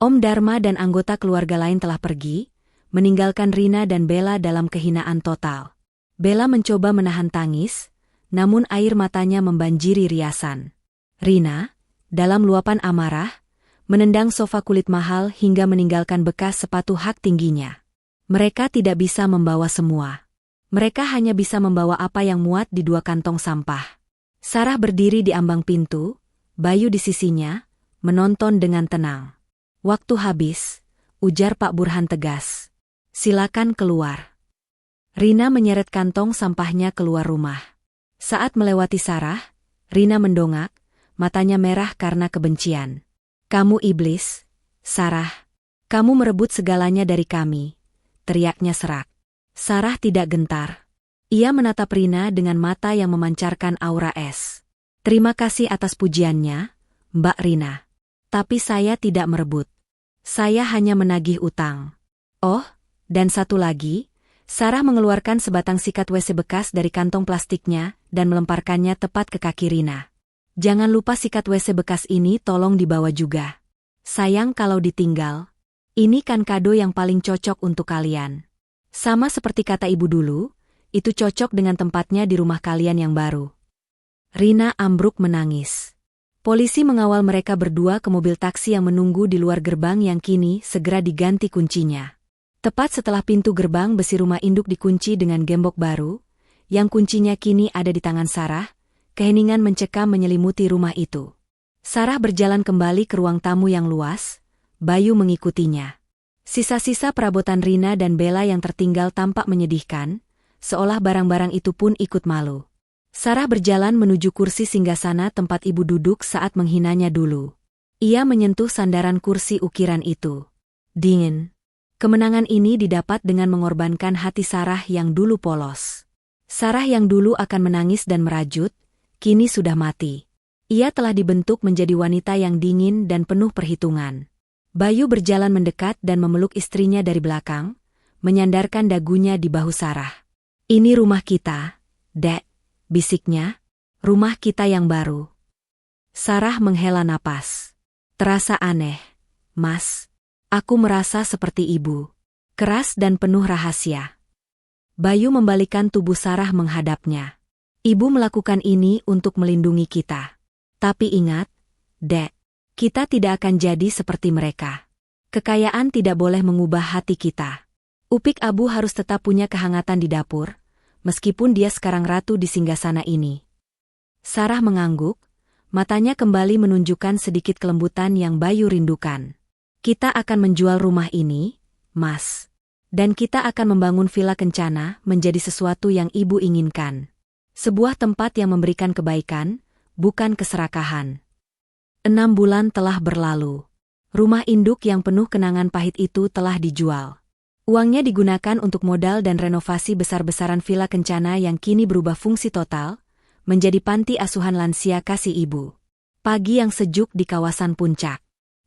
Om Dharma dan anggota keluarga lain telah pergi, meninggalkan Rina dan Bella dalam kehinaan total. Bella mencoba menahan tangis, namun air matanya membanjiri riasan. Rina, dalam luapan amarah, menendang sofa kulit mahal hingga meninggalkan bekas sepatu hak tingginya. Mereka tidak bisa membawa semua. Mereka hanya bisa membawa apa yang muat di 2 kantong sampah. Sarah berdiri di ambang pintu, Bayu di sisinya, menonton dengan tenang. Waktu habis, ujar Pak Burhan tegas. Silakan keluar. Rina menyeret kantong sampahnya keluar rumah. Saat melewati Sarah, Rina mendongak, matanya merah karena kebencian. Kamu iblis, Sarah. Kamu merebut segalanya dari kami, teriaknya serak. Sarah tidak gentar. Ia menatap Rina dengan mata yang memancarkan aura es. Terima kasih atas pujiannya, Mbak Rina. Tapi saya tidak merebut. Saya hanya menagih utang. Oh, dan satu lagi, Sarah mengeluarkan sebatang sikat WC bekas dari kantong plastiknya dan melemparkannya tepat ke kaki Rina. Jangan lupa sikat WC bekas ini tolong dibawa juga. Sayang kalau ditinggal. Ini kan kado yang paling cocok untuk kalian. Sama seperti kata ibu dulu, itu cocok dengan tempatnya di rumah kalian yang baru. Rina ambruk menangis. Polisi mengawal mereka berdua ke mobil taksi yang menunggu di luar gerbang yang kini segera diganti kuncinya. Tepat setelah pintu gerbang besi rumah induk dikunci dengan gembok baru, yang kuncinya kini ada di tangan Sarah, keheningan mencekam menyelimuti rumah itu. Sarah berjalan kembali ke ruang tamu yang luas, Bayu mengikutinya. Sisa-sisa perabotan Rina dan Bella yang tertinggal tampak menyedihkan, seolah barang-barang itu pun ikut malu. Sarah berjalan menuju kursi singgasana tempat ibu duduk saat menghinanya dulu. Ia menyentuh sandaran kursi ukiran itu. Dingin. Kemenangan ini didapat dengan mengorbankan hati Sarah yang dulu polos. Sarah yang dulu akan menangis dan merajut, kini sudah mati. Ia telah dibentuk menjadi wanita yang dingin dan penuh perhitungan. Bayu berjalan mendekat dan memeluk istrinya dari belakang, menyandarkan dagunya di bahu Sarah. Ini rumah kita, Dek, bisiknya, rumah kita yang baru. Sarah menghela napas. Terasa aneh, Mas. Aku merasa seperti ibu. Keras dan penuh rahasia. Bayu membalikan tubuh Sarah menghadapnya. Ibu melakukan ini untuk melindungi kita. Tapi ingat, Dek, kita tidak akan jadi seperti mereka. Kekayaan tidak boleh mengubah hati kita. Upik Abu harus tetap punya kehangatan di dapur, meskipun dia sekarang ratu di singgasana ini. Sarah mengangguk, matanya kembali menunjukkan sedikit kelembutan yang Bayu rindukan. Kita akan menjual rumah ini, Mas. Dan kita akan membangun villa kencana menjadi sesuatu yang ibu inginkan. Sebuah tempat yang memberikan kebaikan, bukan keserakahan. 6 bulan telah berlalu. Rumah induk yang penuh kenangan pahit itu telah dijual. Uangnya digunakan untuk modal dan renovasi besar-besaran villa kencana yang kini berubah fungsi total, menjadi panti asuhan lansia kasih ibu. Pagi yang sejuk di kawasan puncak.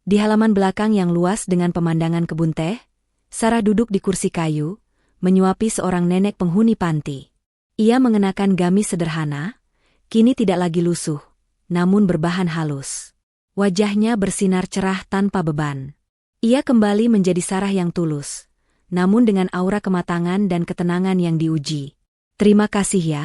Di halaman belakang yang luas dengan pemandangan kebun teh, Sarah duduk di kursi kayu, menyuapi seorang nenek penghuni panti. Ia mengenakan gamis sederhana, kini tidak lagi lusuh, namun berbahan halus. Wajahnya bersinar cerah tanpa beban. Ia kembali menjadi Sarah yang tulus, namun dengan aura kematangan dan ketenangan yang diuji. Terima kasih ya,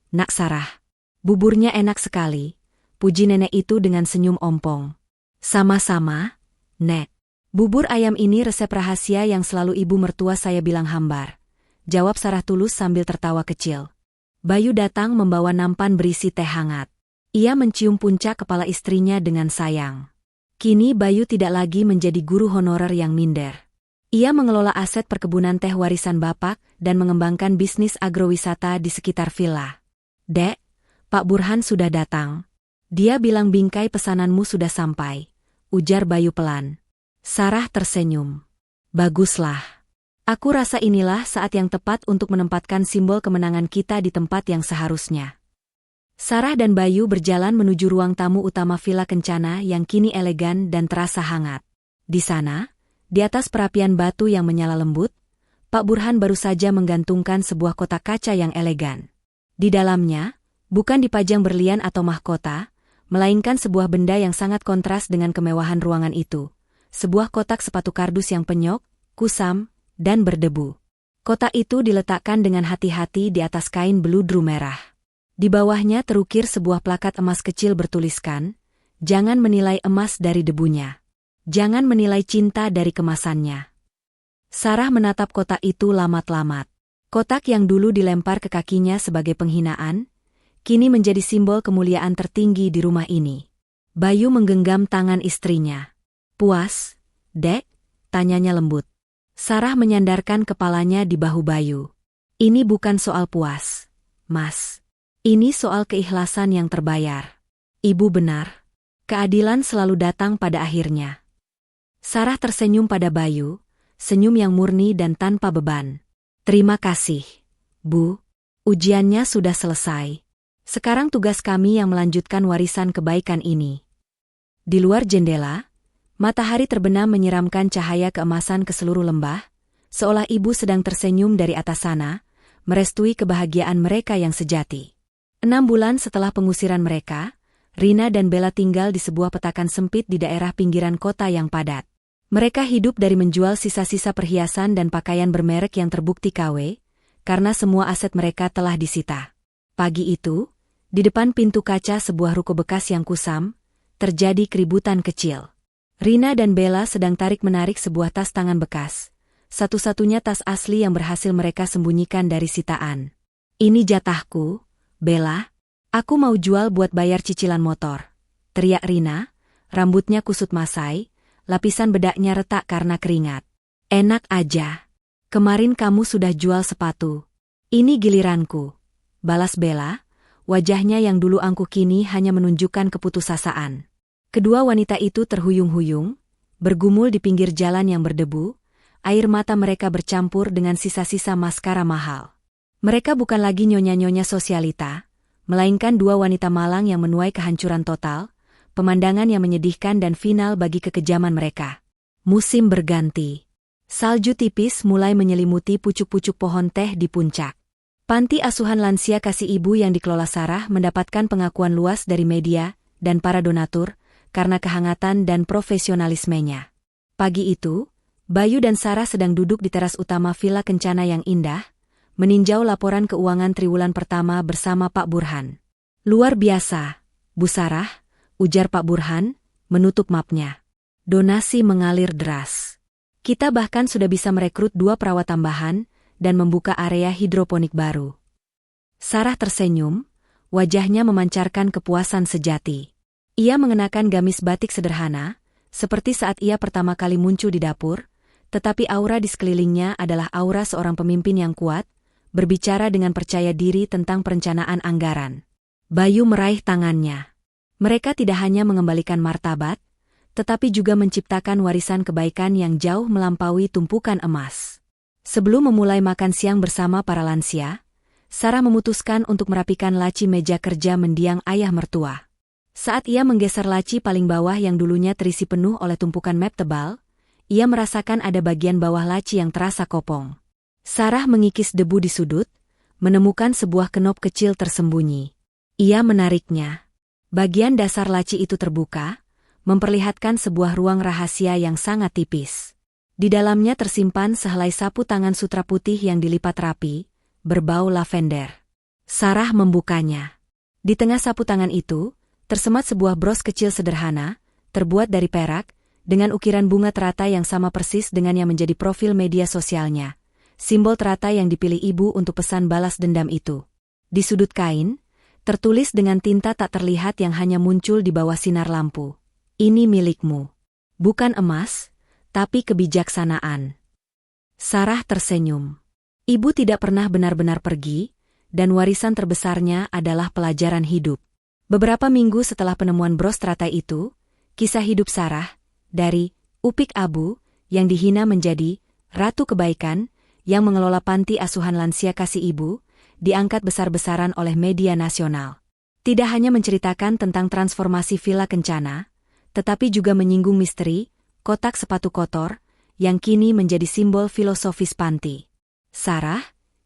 Nak Sarah. Buburnya enak sekali, puji nenek itu dengan senyum ompong. Sama-sama, Nek. Bubur ayam ini resep rahasia yang selalu ibu mertua saya bilang hambar. Jawab Sarah tulus sambil tertawa kecil. Bayu datang membawa nampan berisi teh hangat. Ia mencium puncak kepala istrinya dengan sayang. Kini Bayu tidak lagi menjadi guru honorer yang minder. Ia mengelola aset perkebunan teh warisan bapak dan mengembangkan bisnis agrowisata di sekitar villa. Dek, Pak Burhan sudah datang. Dia bilang bingkai pesananmu sudah sampai, ujar Bayu pelan. Sarah tersenyum. Baguslah. Aku rasa inilah saat yang tepat untuk menempatkan simbol kemenangan kita di tempat yang seharusnya. Sarah dan Bayu berjalan menuju ruang tamu utama villa kencana yang kini elegan dan terasa hangat. Di sana, Di atas perapian batu yang menyala lembut, Pak Burhan baru saja menggantungkan sebuah kotak kaca yang elegan. Di dalamnya, bukan dipajang berlian atau mahkota, melainkan sebuah benda yang sangat kontras dengan kemewahan ruangan itu. Sebuah kotak sepatu kardus yang penyok, kusam, dan berdebu. Kotak itu diletakkan dengan hati-hati di atas kain beludru merah. Di bawahnya terukir sebuah plakat emas kecil bertuliskan, "Jangan menilai emas dari debunya. Jangan menilai cinta dari kemasannya." Sarah menatap kotak itu lamat-lamat. Kotak yang dulu dilempar ke kakinya sebagai penghinaan, kini menjadi simbol kemuliaan tertinggi di rumah ini. Bayu menggenggam tangan istrinya. "Puas, Dek?" tanyanya lembut. Sarah menyandarkan kepalanya di bahu Bayu. "Ini bukan soal puas, Mas. Ini soal keikhlasan yang terbayar." "Ibu benar. Keadilan selalu datang pada akhirnya." Sarah tersenyum pada Bayu, senyum yang murni dan tanpa beban. "Terima kasih, Bu. Ujiannya sudah selesai. Sekarang tugas kami yang melanjutkan warisan kebaikan ini." Di luar jendela, matahari terbenam menyiramkan cahaya keemasan ke seluruh lembah, seolah ibu sedang tersenyum dari atas sana, merestui kebahagiaan mereka yang sejati. 6 bulan setelah pengusiran mereka, Rina dan Bella tinggal di sebuah petakan sempit di daerah pinggiran kota yang padat. Mereka hidup dari menjual sisa-sisa perhiasan dan pakaian bermerek yang terbukti KW, karena semua aset mereka telah disita. Pagi itu, di depan pintu kaca sebuah ruko bekas yang kusam, terjadi keributan kecil. Rina dan Bella sedang tarik-menarik sebuah tas tangan bekas, satu-satunya tas asli yang berhasil mereka sembunyikan dari sitaan. "Ini jatahku, Bella. Aku mau jual buat bayar cicilan motor," teriak Rina, rambutnya kusut masai, lapisan bedaknya retak karena keringat. "Enak aja. Kemarin kamu sudah jual sepatu. Ini giliranku," balas Bella, wajahnya yang dulu angkuh kini hanya menunjukkan keputusasaan. Kedua wanita itu terhuyung-huyung, bergumul di pinggir jalan yang berdebu, air mata mereka bercampur dengan sisa-sisa maskara mahal. Mereka bukan lagi nyonya-nyonya sosialita, melainkan dua wanita malang yang menuai kehancuran total, pemandangan yang menyedihkan dan final bagi kekejaman mereka. Musim berganti. Salju tipis mulai menyelimuti pucuk-pucuk pohon teh di puncak. Panti asuhan lansia kasih ibu yang dikelola Sarah mendapatkan pengakuan luas dari media dan para donatur, karena kehangatan dan profesionalismenya. Pagi itu, Bayu dan Sarah sedang duduk di teras utama Villa Kencana yang indah, meninjau laporan keuangan triwulan pertama bersama Pak Burhan. "Luar biasa, Bu Sarah," ujar Pak Burhan, menutup mapnya. "Donasi mengalir deras. Kita bahkan sudah bisa merekrut 2 perawat tambahan dan membuka area hidroponik baru." Sarah tersenyum, wajahnya memancarkan kepuasan sejati. Ia mengenakan gamis batik sederhana, seperti saat ia pertama kali muncul di dapur, tetapi aura di sekelilingnya adalah aura seorang pemimpin yang kuat, berbicara dengan percaya diri tentang perencanaan anggaran. Bayu meraih tangannya. Mereka tidak hanya mengembalikan martabat, tetapi juga menciptakan warisan kebaikan yang jauh melampaui tumpukan emas. Sebelum memulai makan siang bersama para lansia, Sarah memutuskan untuk merapikan laci meja kerja mendiang ayah mertua. Saat ia menggeser laci paling bawah yang dulunya terisi penuh oleh tumpukan map tebal, ia merasakan ada bagian bawah laci yang terasa kopong. Sarah mengikis debu di sudut, menemukan sebuah kenop kecil tersembunyi. Ia menariknya. Bagian dasar laci itu terbuka, memperlihatkan sebuah ruang rahasia yang sangat tipis. Di dalamnya tersimpan sehelai sapu tangan sutra putih yang dilipat rapi, berbau lavender. Sarah membukanya. Di tengah sapu tangan itu, tersemat sebuah bros kecil sederhana, terbuat dari perak, dengan ukiran bunga teratai yang sama persis dengan yang menjadi profil media sosialnya. Simbol teratai yang dipilih ibu untuk pesan balas dendam itu. Di sudut kain, tertulis dengan tinta tak terlihat yang hanya muncul di bawah sinar lampu. "Ini milikmu. Bukan emas, tapi kebijaksanaan." Sarah tersenyum. Ibu tidak pernah benar-benar pergi, dan warisan terbesarnya adalah pelajaran hidup. Beberapa minggu setelah penemuan bros teratai itu, kisah hidup Sarah, dari Upik Abu, yang dihina menjadi Ratu Kebaikan, yang mengelola panti asuhan lansia kasih ibu, diangkat besar-besaran oleh media nasional. Tidak hanya menceritakan tentang transformasi Villa Kencana, tetapi juga menyinggung misteri, kotak sepatu kotor, yang kini menjadi simbol filosofis panti. Sarah,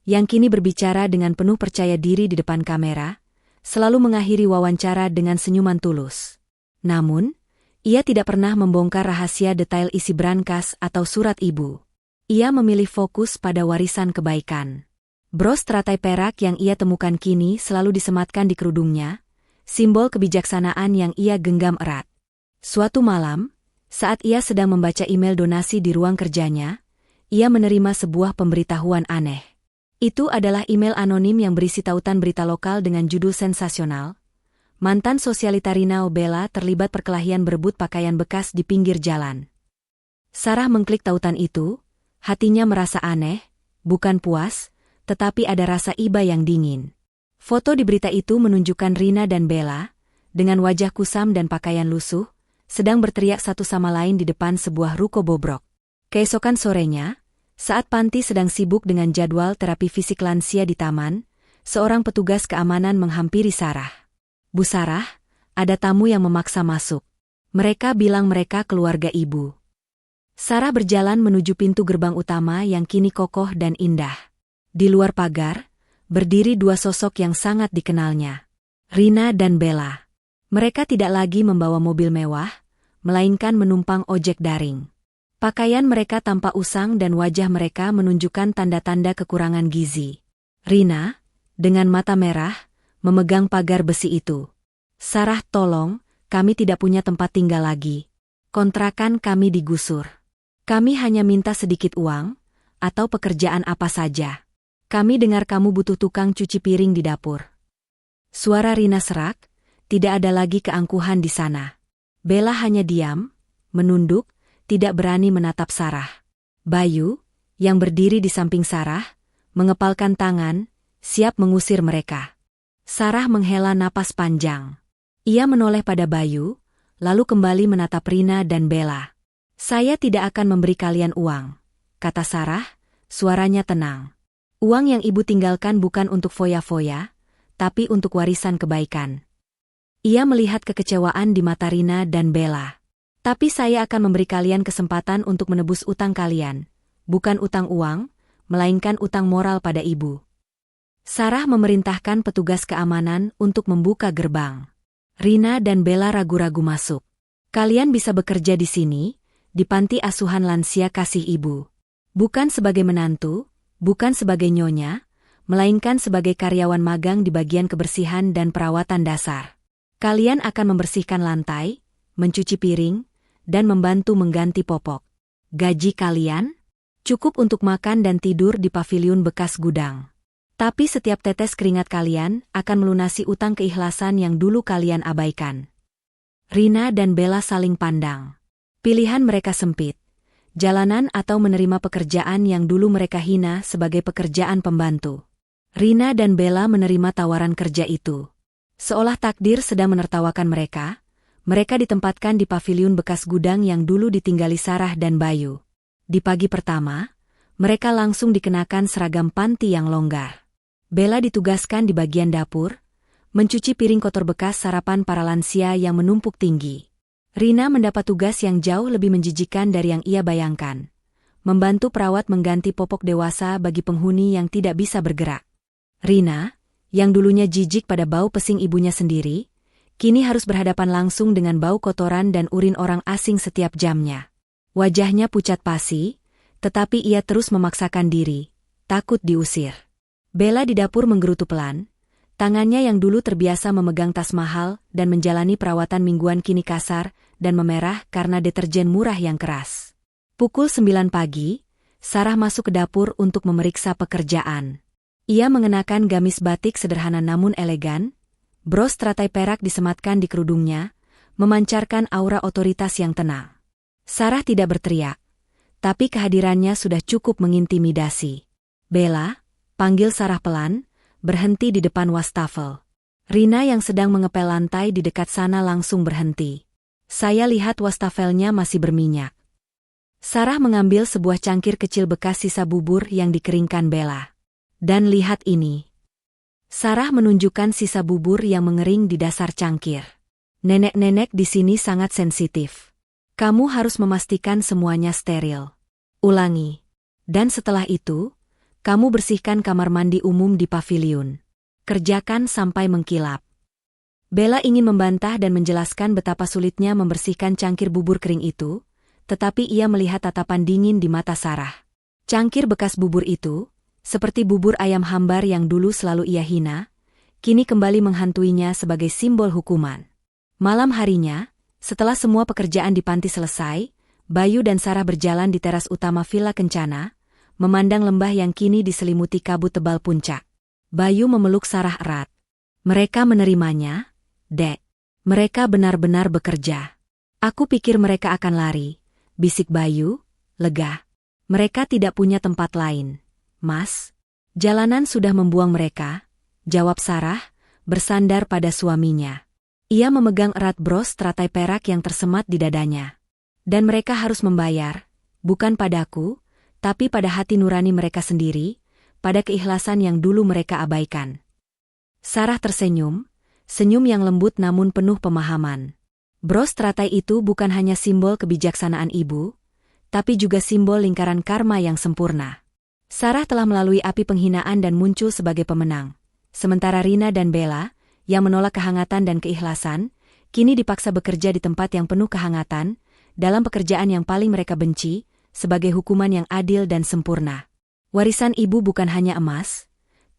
yang kini berbicara dengan penuh percaya diri di depan kamera, selalu mengakhiri wawancara dengan senyuman tulus. Namun, ia tidak pernah membongkar rahasia detail isi brankas atau surat ibu. Ia memilih fokus pada warisan kebaikan. Bros teratai perak yang ia temukan kini selalu disematkan di kerudungnya, simbol kebijaksanaan yang ia genggam erat. Suatu malam, saat ia sedang membaca email donasi di ruang kerjanya, ia menerima sebuah pemberitahuan aneh. Itu adalah email anonim yang berisi tautan berita lokal dengan judul sensasional. Mantan sosialita Rina Bella terlibat perkelahian berebut pakaian bekas di pinggir jalan. Sarah mengklik tautan itu, hatinya merasa aneh, bukan puas, tetapi ada rasa iba yang dingin. Foto di berita itu menunjukkan Rina dan Bella, dengan wajah kusam dan pakaian lusuh, sedang berteriak satu sama lain di depan sebuah ruko bobrok. Keesokan sorenya, saat panti sedang sibuk dengan jadwal terapi fisik lansia di taman, seorang petugas keamanan menghampiri Sarah. "Bu Sarah, ada tamu yang memaksa masuk. Mereka bilang mereka keluarga ibu." Sarah berjalan menuju pintu gerbang utama yang kini kokoh dan indah. Di luar pagar, berdiri dua sosok yang sangat dikenalnya. Rina dan Bella. Mereka tidak lagi membawa mobil mewah, melainkan menumpang ojek daring. Pakaian mereka tampak usang dan wajah mereka menunjukkan tanda-tanda kekurangan gizi. Rina, dengan mata merah, memegang pagar besi itu. "Sarah, tolong, kami tidak punya tempat tinggal lagi. Kontrakan kami digusur. Kami hanya minta sedikit uang, atau pekerjaan apa saja. Kami dengar kamu butuh tukang cuci piring di dapur." Suara Rina serak, tidak ada lagi keangkuhan di sana. Bella hanya diam, menunduk, tidak berani menatap Sarah. Bayu, yang berdiri di samping Sarah, mengepalkan tangan, siap mengusir mereka. Sarah menghela napas panjang. Ia menoleh pada Bayu, lalu kembali menatap Rina dan Bella. "Saya tidak akan memberi kalian uang," kata Sarah, suaranya tenang. "Uang yang ibu tinggalkan bukan untuk foya-foya, tapi untuk warisan kebaikan." Ia melihat kekecewaan di mata Rina dan Bella. "Tapi saya akan memberi kalian kesempatan untuk menebus utang kalian, bukan utang uang, melainkan utang moral pada ibu." Sarah memerintahkan petugas keamanan untuk membuka gerbang. Rina dan Bella ragu-ragu masuk. "Kalian bisa bekerja di sini, di panti asuhan lansia kasih ibu. Bukan sebagai menantu, bukan sebagai nyonya, melainkan sebagai karyawan magang di bagian kebersihan dan perawatan dasar. Kalian akan membersihkan lantai, mencuci piring, dan membantu mengganti popok. Gaji kalian cukup untuk makan dan tidur di paviliun bekas gudang. Tapi setiap tetes keringat kalian akan melunasi utang keikhlasan yang dulu kalian abaikan." Rina dan Bella saling pandang. Pilihan mereka sempit. Jalanan atau menerima pekerjaan yang dulu mereka hina sebagai pekerjaan pembantu. Rina dan Bella menerima tawaran kerja itu. Seolah takdir sedang menertawakan mereka, mereka ditempatkan di paviliun bekas gudang yang dulu ditinggali Sarah dan Bayu. Di pagi pertama, mereka langsung dikenakan seragam panti yang longgar. Bella ditugaskan di bagian dapur, mencuci piring kotor bekas sarapan para lansia yang menumpuk tinggi. Rina mendapat tugas yang jauh lebih menjijikan dari yang ia bayangkan. Membantu perawat mengganti popok dewasa bagi penghuni yang tidak bisa bergerak. Rina, yang dulunya jijik pada bau pesing ibunya sendiri, kini harus berhadapan langsung dengan bau kotoran dan urin orang asing setiap jamnya. Wajahnya pucat pasi, tetapi ia terus memaksakan diri, takut diusir. Bella di dapur menggerutu pelan, tangannya yang dulu terbiasa memegang tas mahal dan menjalani perawatan mingguan kini kasar dan memerah karena deterjen murah yang keras. Pukul 9 pagi, Sarah masuk ke dapur untuk memeriksa pekerjaan. Ia mengenakan gamis batik sederhana namun elegan, bros teratai perak disematkan di kerudungnya, memancarkan aura otoritas yang tenang. Sarah tidak berteriak, tapi kehadirannya sudah cukup mengintimidasi. "Bella," panggil Sarah pelan, berhenti di depan wastafel. Rina yang sedang mengepel lantai di dekat sana langsung berhenti. "Saya lihat wastafelnya masih berminyak." Sarah mengambil sebuah cangkir kecil bekas sisa bubur yang dikeringkan Bella. "Dan lihat ini." Sarah menunjukkan sisa bubur yang mengering di dasar cangkir. "Nenek-nenek di sini sangat sensitif. Kamu harus memastikan semuanya steril." Ulangi. Dan setelah itu, kamu bersihkan kamar mandi umum di paviliun. Kerjakan sampai mengkilap. Bella ingin membantah dan menjelaskan betapa sulitnya membersihkan cangkir bubur kering itu, tetapi ia melihat tatapan dingin di mata Sarah. Cangkir bekas bubur itu, seperti bubur ayam hambar yang dulu selalu ia hina, kini kembali menghantuinya sebagai simbol hukuman. Malam harinya, setelah semua pekerjaan di panti selesai, Bayu dan Sarah berjalan di teras utama Villa Kencana, memandang lembah yang kini diselimuti kabut tebal puncak. Bayu memeluk Sarah erat. Mereka menerimanya, Dek. Mereka benar-benar bekerja. Aku pikir mereka akan lari, bisik Bayu, lega. Mereka tidak punya tempat lain, Mas. Jalanan sudah membuang mereka, jawab Sarah, bersandar pada suaminya. Ia memegang erat bros teratai perak yang tersemat di dadanya. Dan mereka harus membayar, bukan padaku, tapi pada hati nurani mereka sendiri, pada keikhlasan yang dulu mereka abaikan. Sarah tersenyum, senyum yang lembut namun penuh pemahaman. Bros teratai itu bukan hanya simbol kebijaksanaan ibu, tapi juga simbol lingkaran karma yang sempurna. Sarah telah melalui api penghinaan dan muncul sebagai pemenang. Sementara Rina dan Bella, yang menolak kehangatan dan keikhlasan, kini dipaksa bekerja di tempat yang penuh kehangatan, dalam pekerjaan yang paling mereka benci, sebagai hukuman yang adil dan sempurna. Warisan ibu bukan hanya emas,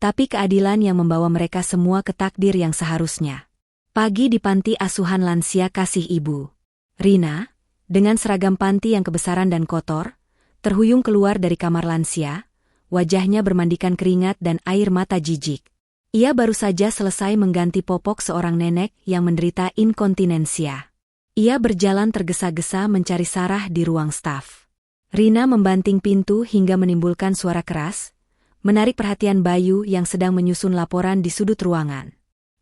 tapi keadilan yang membawa mereka semua ke takdir yang seharusnya. Pagi di panti asuhan lansia kasih ibu. Rina, dengan seragam panti yang kebesaran dan kotor, terhuyung keluar dari kamar lansia, wajahnya bermandikan keringat dan air mata jijik. Ia baru saja selesai mengganti popok seorang nenek yang menderita inkontinensia. Ia berjalan tergesa-gesa mencari Sarah di ruang staf. Rina membanting pintu hingga menimbulkan suara keras, menarik perhatian Bayu yang sedang menyusun laporan di sudut ruangan.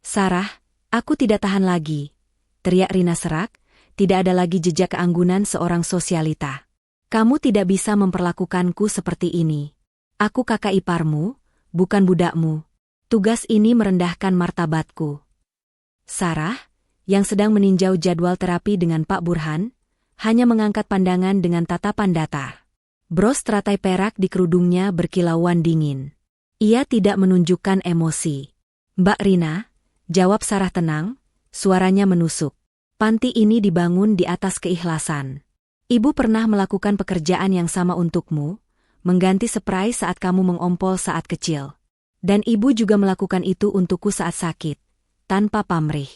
Sarah, aku tidak tahan lagi, teriak Rina serak, tidak ada lagi jejak keanggunan seorang sosialita. Kamu tidak bisa memperlakukanku seperti ini. Aku kakak iparmu, bukan budakmu. Tugas ini merendahkan martabatku. Sarah, yang sedang meninjau jadwal terapi dengan Pak Burhan, hanya mengangkat pandangan dengan tatapan datar. Bros teratai perak di kerudungnya berkilauan dingin. Ia tidak menunjukkan emosi. Mbak Rina, jawab Sarah tenang, suaranya menusuk. Panti ini dibangun di atas keikhlasan. Ibu pernah melakukan pekerjaan yang sama untukmu, mengganti spray saat kamu mengompol saat kecil. Dan ibu juga melakukan itu untukku saat sakit, tanpa pamrih.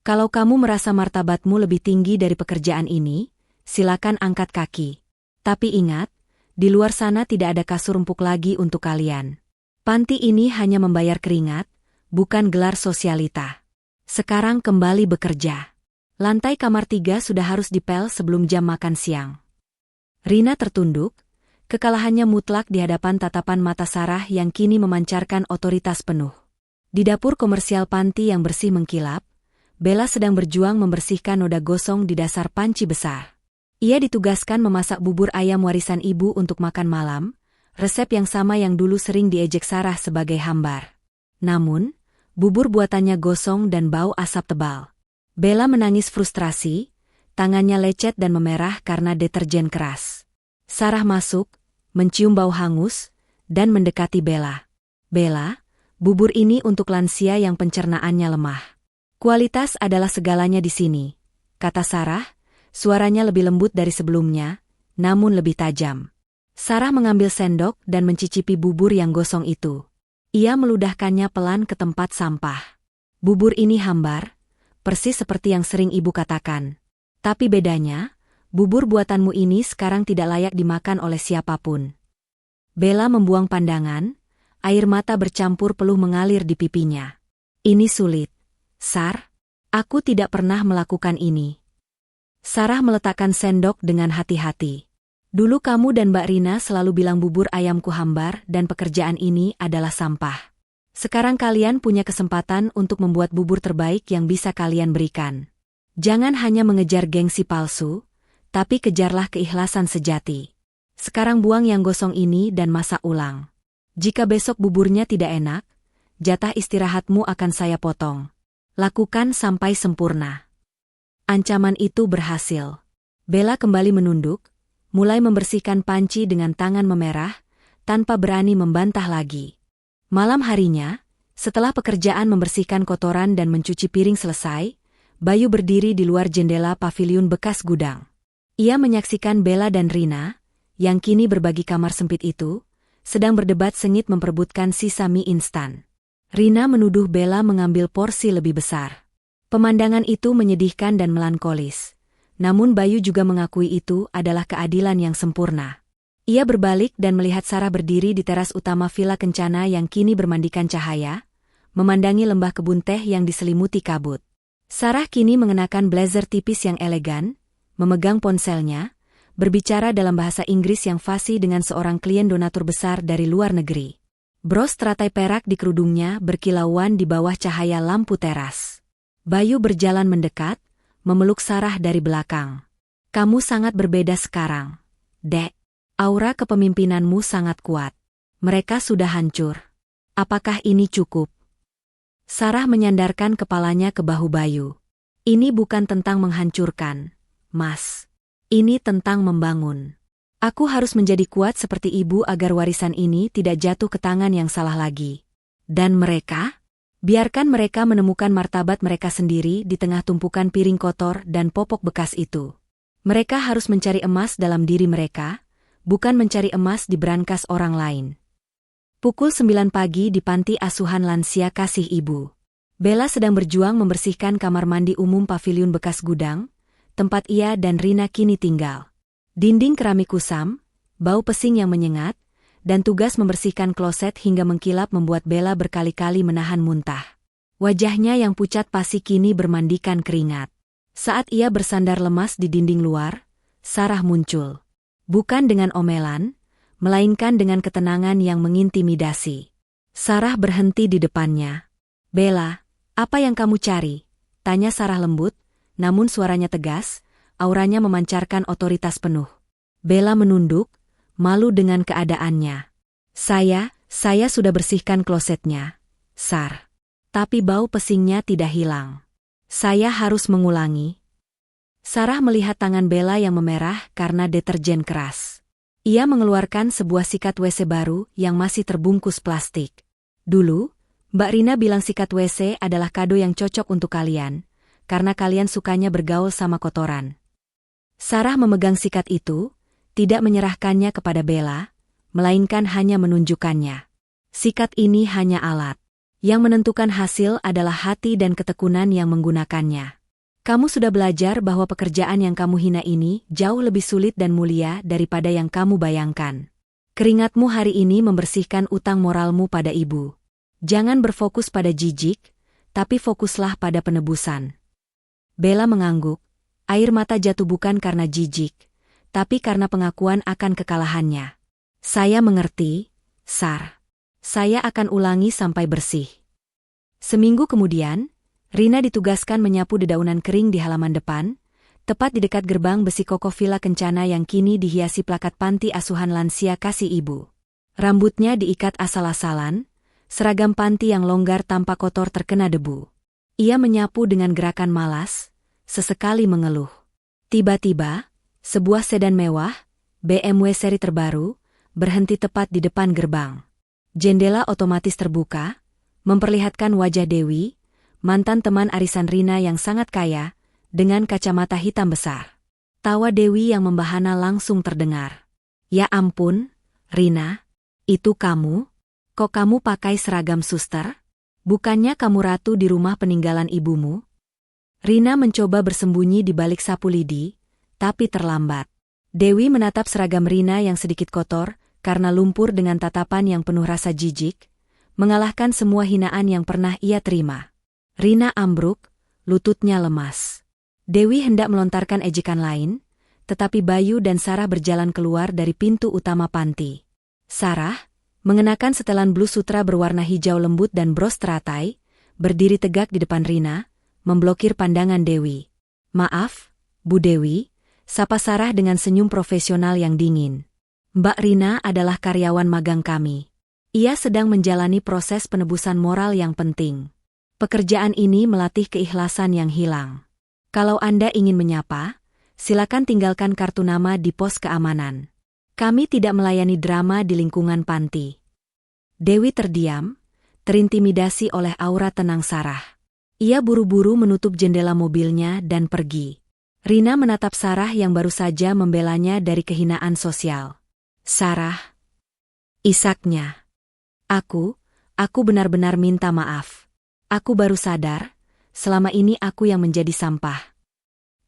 Kalau kamu merasa martabatmu lebih tinggi dari pekerjaan ini, silakan angkat kaki. Tapi ingat, di luar sana tidak ada kasur empuk lagi untuk kalian. Panti ini hanya membayar keringat, bukan gelar sosialita. Sekarang kembali bekerja. Lantai kamar 3 sudah harus dipel sebelum jam makan siang. Rina tertunduk, kekalahannya mutlak di hadapan tatapan mata Sarah yang kini memancarkan otoritas penuh. Di dapur komersial panti yang bersih mengkilap, Bella sedang berjuang membersihkan noda gosong di dasar panci besar. Ia ditugaskan memasak bubur ayam warisan ibu untuk makan malam, resep yang sama yang dulu sering diejek Sarah sebagai hambar. Namun, bubur buatannya gosong dan bau asap tebal. Bella menangis frustrasi, tangannya lecet dan memerah karena deterjen keras. Sarah masuk, mencium bau hangus, dan mendekati Bella. Bella, bubur ini untuk lansia yang pencernaannya lemah. Kualitas adalah segalanya di sini, kata Sarah, suaranya lebih lembut dari sebelumnya, namun lebih tajam. Sarah mengambil sendok dan mencicipi bubur yang gosong itu. Ia meludahkannya pelan ke tempat sampah. Bubur ini hambar, persis seperti yang sering ibu katakan. Tapi bedanya, bubur buatanmu ini sekarang tidak layak dimakan oleh siapapun. Bella membuang pandangan, air mata bercampur peluh mengalir di pipinya. Ini sulit. Sar, aku tidak pernah melakukan ini. Sarah meletakkan sendok dengan hati-hati. Dulu kamu dan Mbak Rina selalu bilang bubur ayamku hambar dan pekerjaan ini adalah sampah. Sekarang kalian punya kesempatan untuk membuat bubur terbaik yang bisa kalian berikan. Jangan hanya mengejar gengsi palsu, tapi kejarlah keikhlasan sejati. Sekarang buang yang gosong ini dan masak ulang. Jika besok buburnya tidak enak, jatah istirahatmu akan saya potong. Lakukan sampai sempurna. Ancaman itu berhasil. Bella kembali menunduk, mulai membersihkan panci dengan tangan memerah, tanpa berani membantah lagi. Malam harinya, setelah pekerjaan membersihkan kotoran dan mencuci piring selesai, Bayu berdiri di luar jendela paviliun bekas gudang. Ia menyaksikan Bella dan Rina, yang kini berbagi kamar sempit itu, sedang berdebat sengit memperebutkan sisa mie instan. Rina menuduh Bella mengambil porsi lebih besar. Pemandangan itu menyedihkan dan melankolis. Namun Bayu juga mengakui itu adalah keadilan yang sempurna. Ia berbalik dan melihat Sarah berdiri di teras utama villa Kencana yang kini bermandikan cahaya, memandangi lembah kebun teh yang diselimuti kabut. Sarah kini mengenakan blazer tipis yang elegan, memegang ponselnya, berbicara dalam bahasa Inggris yang fasih dengan seorang klien donatur besar dari luar negeri. Bros teratai perak di kerudungnya berkilauan di bawah cahaya lampu teras. Bayu berjalan mendekat, memeluk Sarah dari belakang. "Kamu sangat berbeda sekarang, Dek. Aura kepemimpinanmu sangat kuat. Mereka sudah hancur. Apakah ini cukup?" Sarah menyandarkan kepalanya ke bahu Bayu. "Ini bukan tentang menghancurkan, Mas. Ini tentang membangun. Aku harus menjadi kuat seperti ibu agar warisan ini tidak jatuh ke tangan yang salah lagi. Dan mereka? Biarkan mereka menemukan martabat mereka sendiri di tengah tumpukan piring kotor dan popok bekas itu. Mereka harus mencari emas dalam diri mereka, bukan mencari emas di brankas orang lain." Pukul 9 pagi di panti asuhan lansia Kasih Ibu. Bella sedang berjuang membersihkan kamar mandi umum paviliun bekas gudang, tempat ia dan Rina kini tinggal. Dinding keramik kusam, bau pesing yang menyengat, dan tugas membersihkan kloset hingga mengkilap membuat Bella berkali-kali menahan muntah. Wajahnya yang pucat pasi kini bermandikan keringat. Saat ia bersandar lemas di dinding luar, Sarah muncul. Bukan dengan omelan, melainkan dengan ketenangan yang mengintimidasi. Sarah berhenti di depannya. "Bella, apa yang kamu cari?" tanya Sarah lembut, namun suaranya tegas, auranya memancarkan otoritas penuh. Bella menunduk, malu dengan keadaannya. Saya sudah bersihkan klosetnya, Sar. Tapi bau pesingnya tidak hilang. Saya harus mengulangi." Sarah melihat tangan Bella yang memerah karena deterjen keras. Ia mengeluarkan sebuah sikat WC baru yang masih terbungkus plastik. "Dulu, Mbak Rina bilang sikat WC adalah kado yang cocok untuk kalian, karena kalian sukanya bergaul sama kotoran." Sarah memegang sikat itu, tidak menyerahkannya kepada Bella, melainkan hanya menunjukkannya. Sikat ini hanya alat. Yang menentukan hasil adalah hati dan ketekunan yang menggunakannya. Kamu sudah belajar bahwa pekerjaan yang kamu hina ini jauh lebih sulit dan mulia daripada yang kamu bayangkan. Keringatmu hari ini membersihkan utang moralmu pada ibu. Jangan berfokus pada jijik, tapi fokuslah pada penebusan. Bella mengangguk. Air mata jatuh bukan karena jijik, tapi karena pengakuan akan kekalahannya. "Saya mengerti, Sar. Saya akan ulangi sampai bersih." Seminggu kemudian, Rina ditugaskan menyapu dedaunan kering di halaman depan, tepat di dekat gerbang besi kokoh villa Kencana yang kini dihiasi plakat panti asuhan lansia Kasih Ibu. Rambutnya diikat asal-asalan, seragam panti yang longgar tanpa kotor terkena debu. Ia menyapu dengan gerakan malas, sesekali mengeluh. Tiba-tiba, sebuah sedan mewah, BMW seri terbaru, berhenti tepat di depan gerbang. Jendela otomatis terbuka, memperlihatkan wajah Dewi, mantan teman arisan Rina yang sangat kaya, dengan kacamata hitam besar. Tawa Dewi yang membahana langsung terdengar. "Ya ampun, Rina, itu kamu? Kok kamu pakai seragam suster? Bukannya kamu ratu di rumah peninggalan ibumu?" Rina mencoba bersembunyi di balik sapu lidi, tapi terlambat. Dewi menatap seragam Rina yang sedikit kotor, karena lumpur dengan tatapan yang penuh rasa jijik, mengalahkan semua hinaan yang pernah ia terima. Rina ambruk, lututnya lemas. Dewi hendak melontarkan ejekan lain, tetapi Bayu dan Sarah berjalan keluar dari pintu utama panti. Sarah, mengenakan setelan blus sutra berwarna hijau lembut dan bros teratai, berdiri tegak di depan Rina, memblokir pandangan Dewi. "Maaf, Bu Dewi," sapa Sarah dengan senyum profesional yang dingin. "Mbak Rina adalah karyawan magang kami. Ia sedang menjalani proses penebusan moral yang penting. Pekerjaan ini melatih keikhlasan yang hilang. Kalau Anda ingin menyapa, silakan tinggalkan kartu nama di pos keamanan. Kami tidak melayani drama di lingkungan panti. Dewi terdiam, terintimidasi oleh aura tenang Sarah. Ia buru-buru menutup jendela mobilnya dan pergi. Rina menatap Sarah yang baru saja membelanya dari kehinaan sosial. Sarah, isaknya. Aku benar-benar minta maaf. Aku baru sadar, selama ini aku yang menjadi sampah.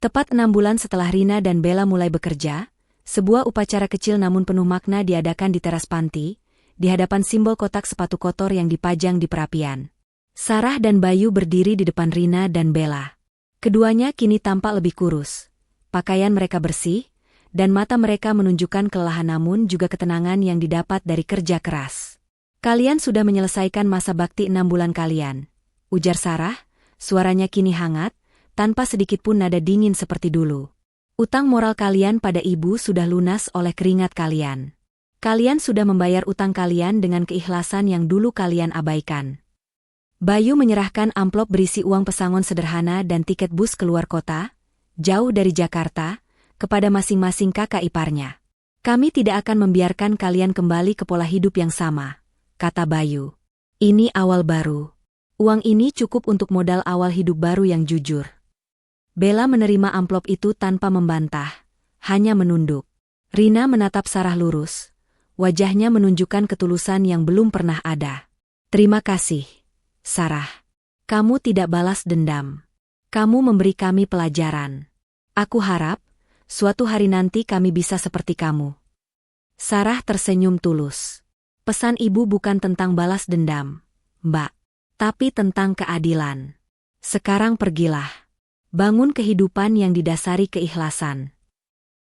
Tepat 6 bulan setelah Rina dan Bella mulai bekerja, sebuah upacara kecil namun penuh makna diadakan di teras panti, di hadapan simbol kotak sepatu kotor yang dipajang di perapian. Sarah dan Bayu berdiri di depan Rina dan Bella. Keduanya kini tampak lebih kurus. Pakaian mereka bersih, dan mata mereka menunjukkan kelelahan namun juga ketenangan yang didapat dari kerja keras. Kalian sudah menyelesaikan masa bakti 6 bulan kalian, ujar Sarah, suaranya kini hangat, tanpa sedikitpun nada dingin seperti dulu. Utang moral kalian pada ibu sudah lunas oleh keringat kalian. Kalian sudah membayar utang kalian dengan keikhlasan yang dulu kalian abaikan. Bayu menyerahkan amplop berisi uang pesangon sederhana dan tiket bus keluar kota, jauh dari Jakarta, kepada masing-masing kakak iparnya. Kami tidak akan membiarkan kalian kembali ke pola hidup yang sama, kata Bayu. Ini awal baru. Uang ini cukup untuk modal awal hidup baru yang jujur. Bella menerima amplop itu tanpa membantah, hanya menunduk. Rina menatap Sarah lurus. Wajahnya menunjukkan ketulusan yang belum pernah ada. Terima kasih, Sarah. Kamu tidak balas dendam. Kamu memberi kami pelajaran. Aku harap, suatu hari nanti kami bisa seperti kamu. Sarah tersenyum tulus. Pesan ibu bukan tentang balas dendam, Mbak, tapi tentang keadilan. Sekarang pergilah. Bangun kehidupan yang didasari keikhlasan.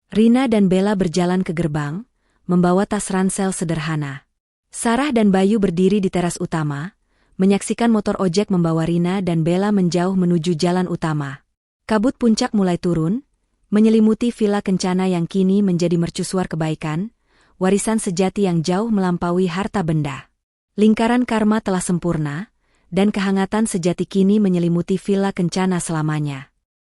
Rina dan Bella berjalan ke gerbang, membawa tas ransel sederhana. Sarah dan Bayu berdiri di teras utama, menyaksikan motor ojek membawa Rina dan Bella menjauh menuju jalan utama. Kabut puncak mulai turun, menyelimuti villa kencana yang kini menjadi mercusuar kebaikan, warisan sejati yang jauh melampaui harta benda. Lingkaran karma telah sempurna, dan kehangatan sejati kini menyelimuti villa kencana selamanya.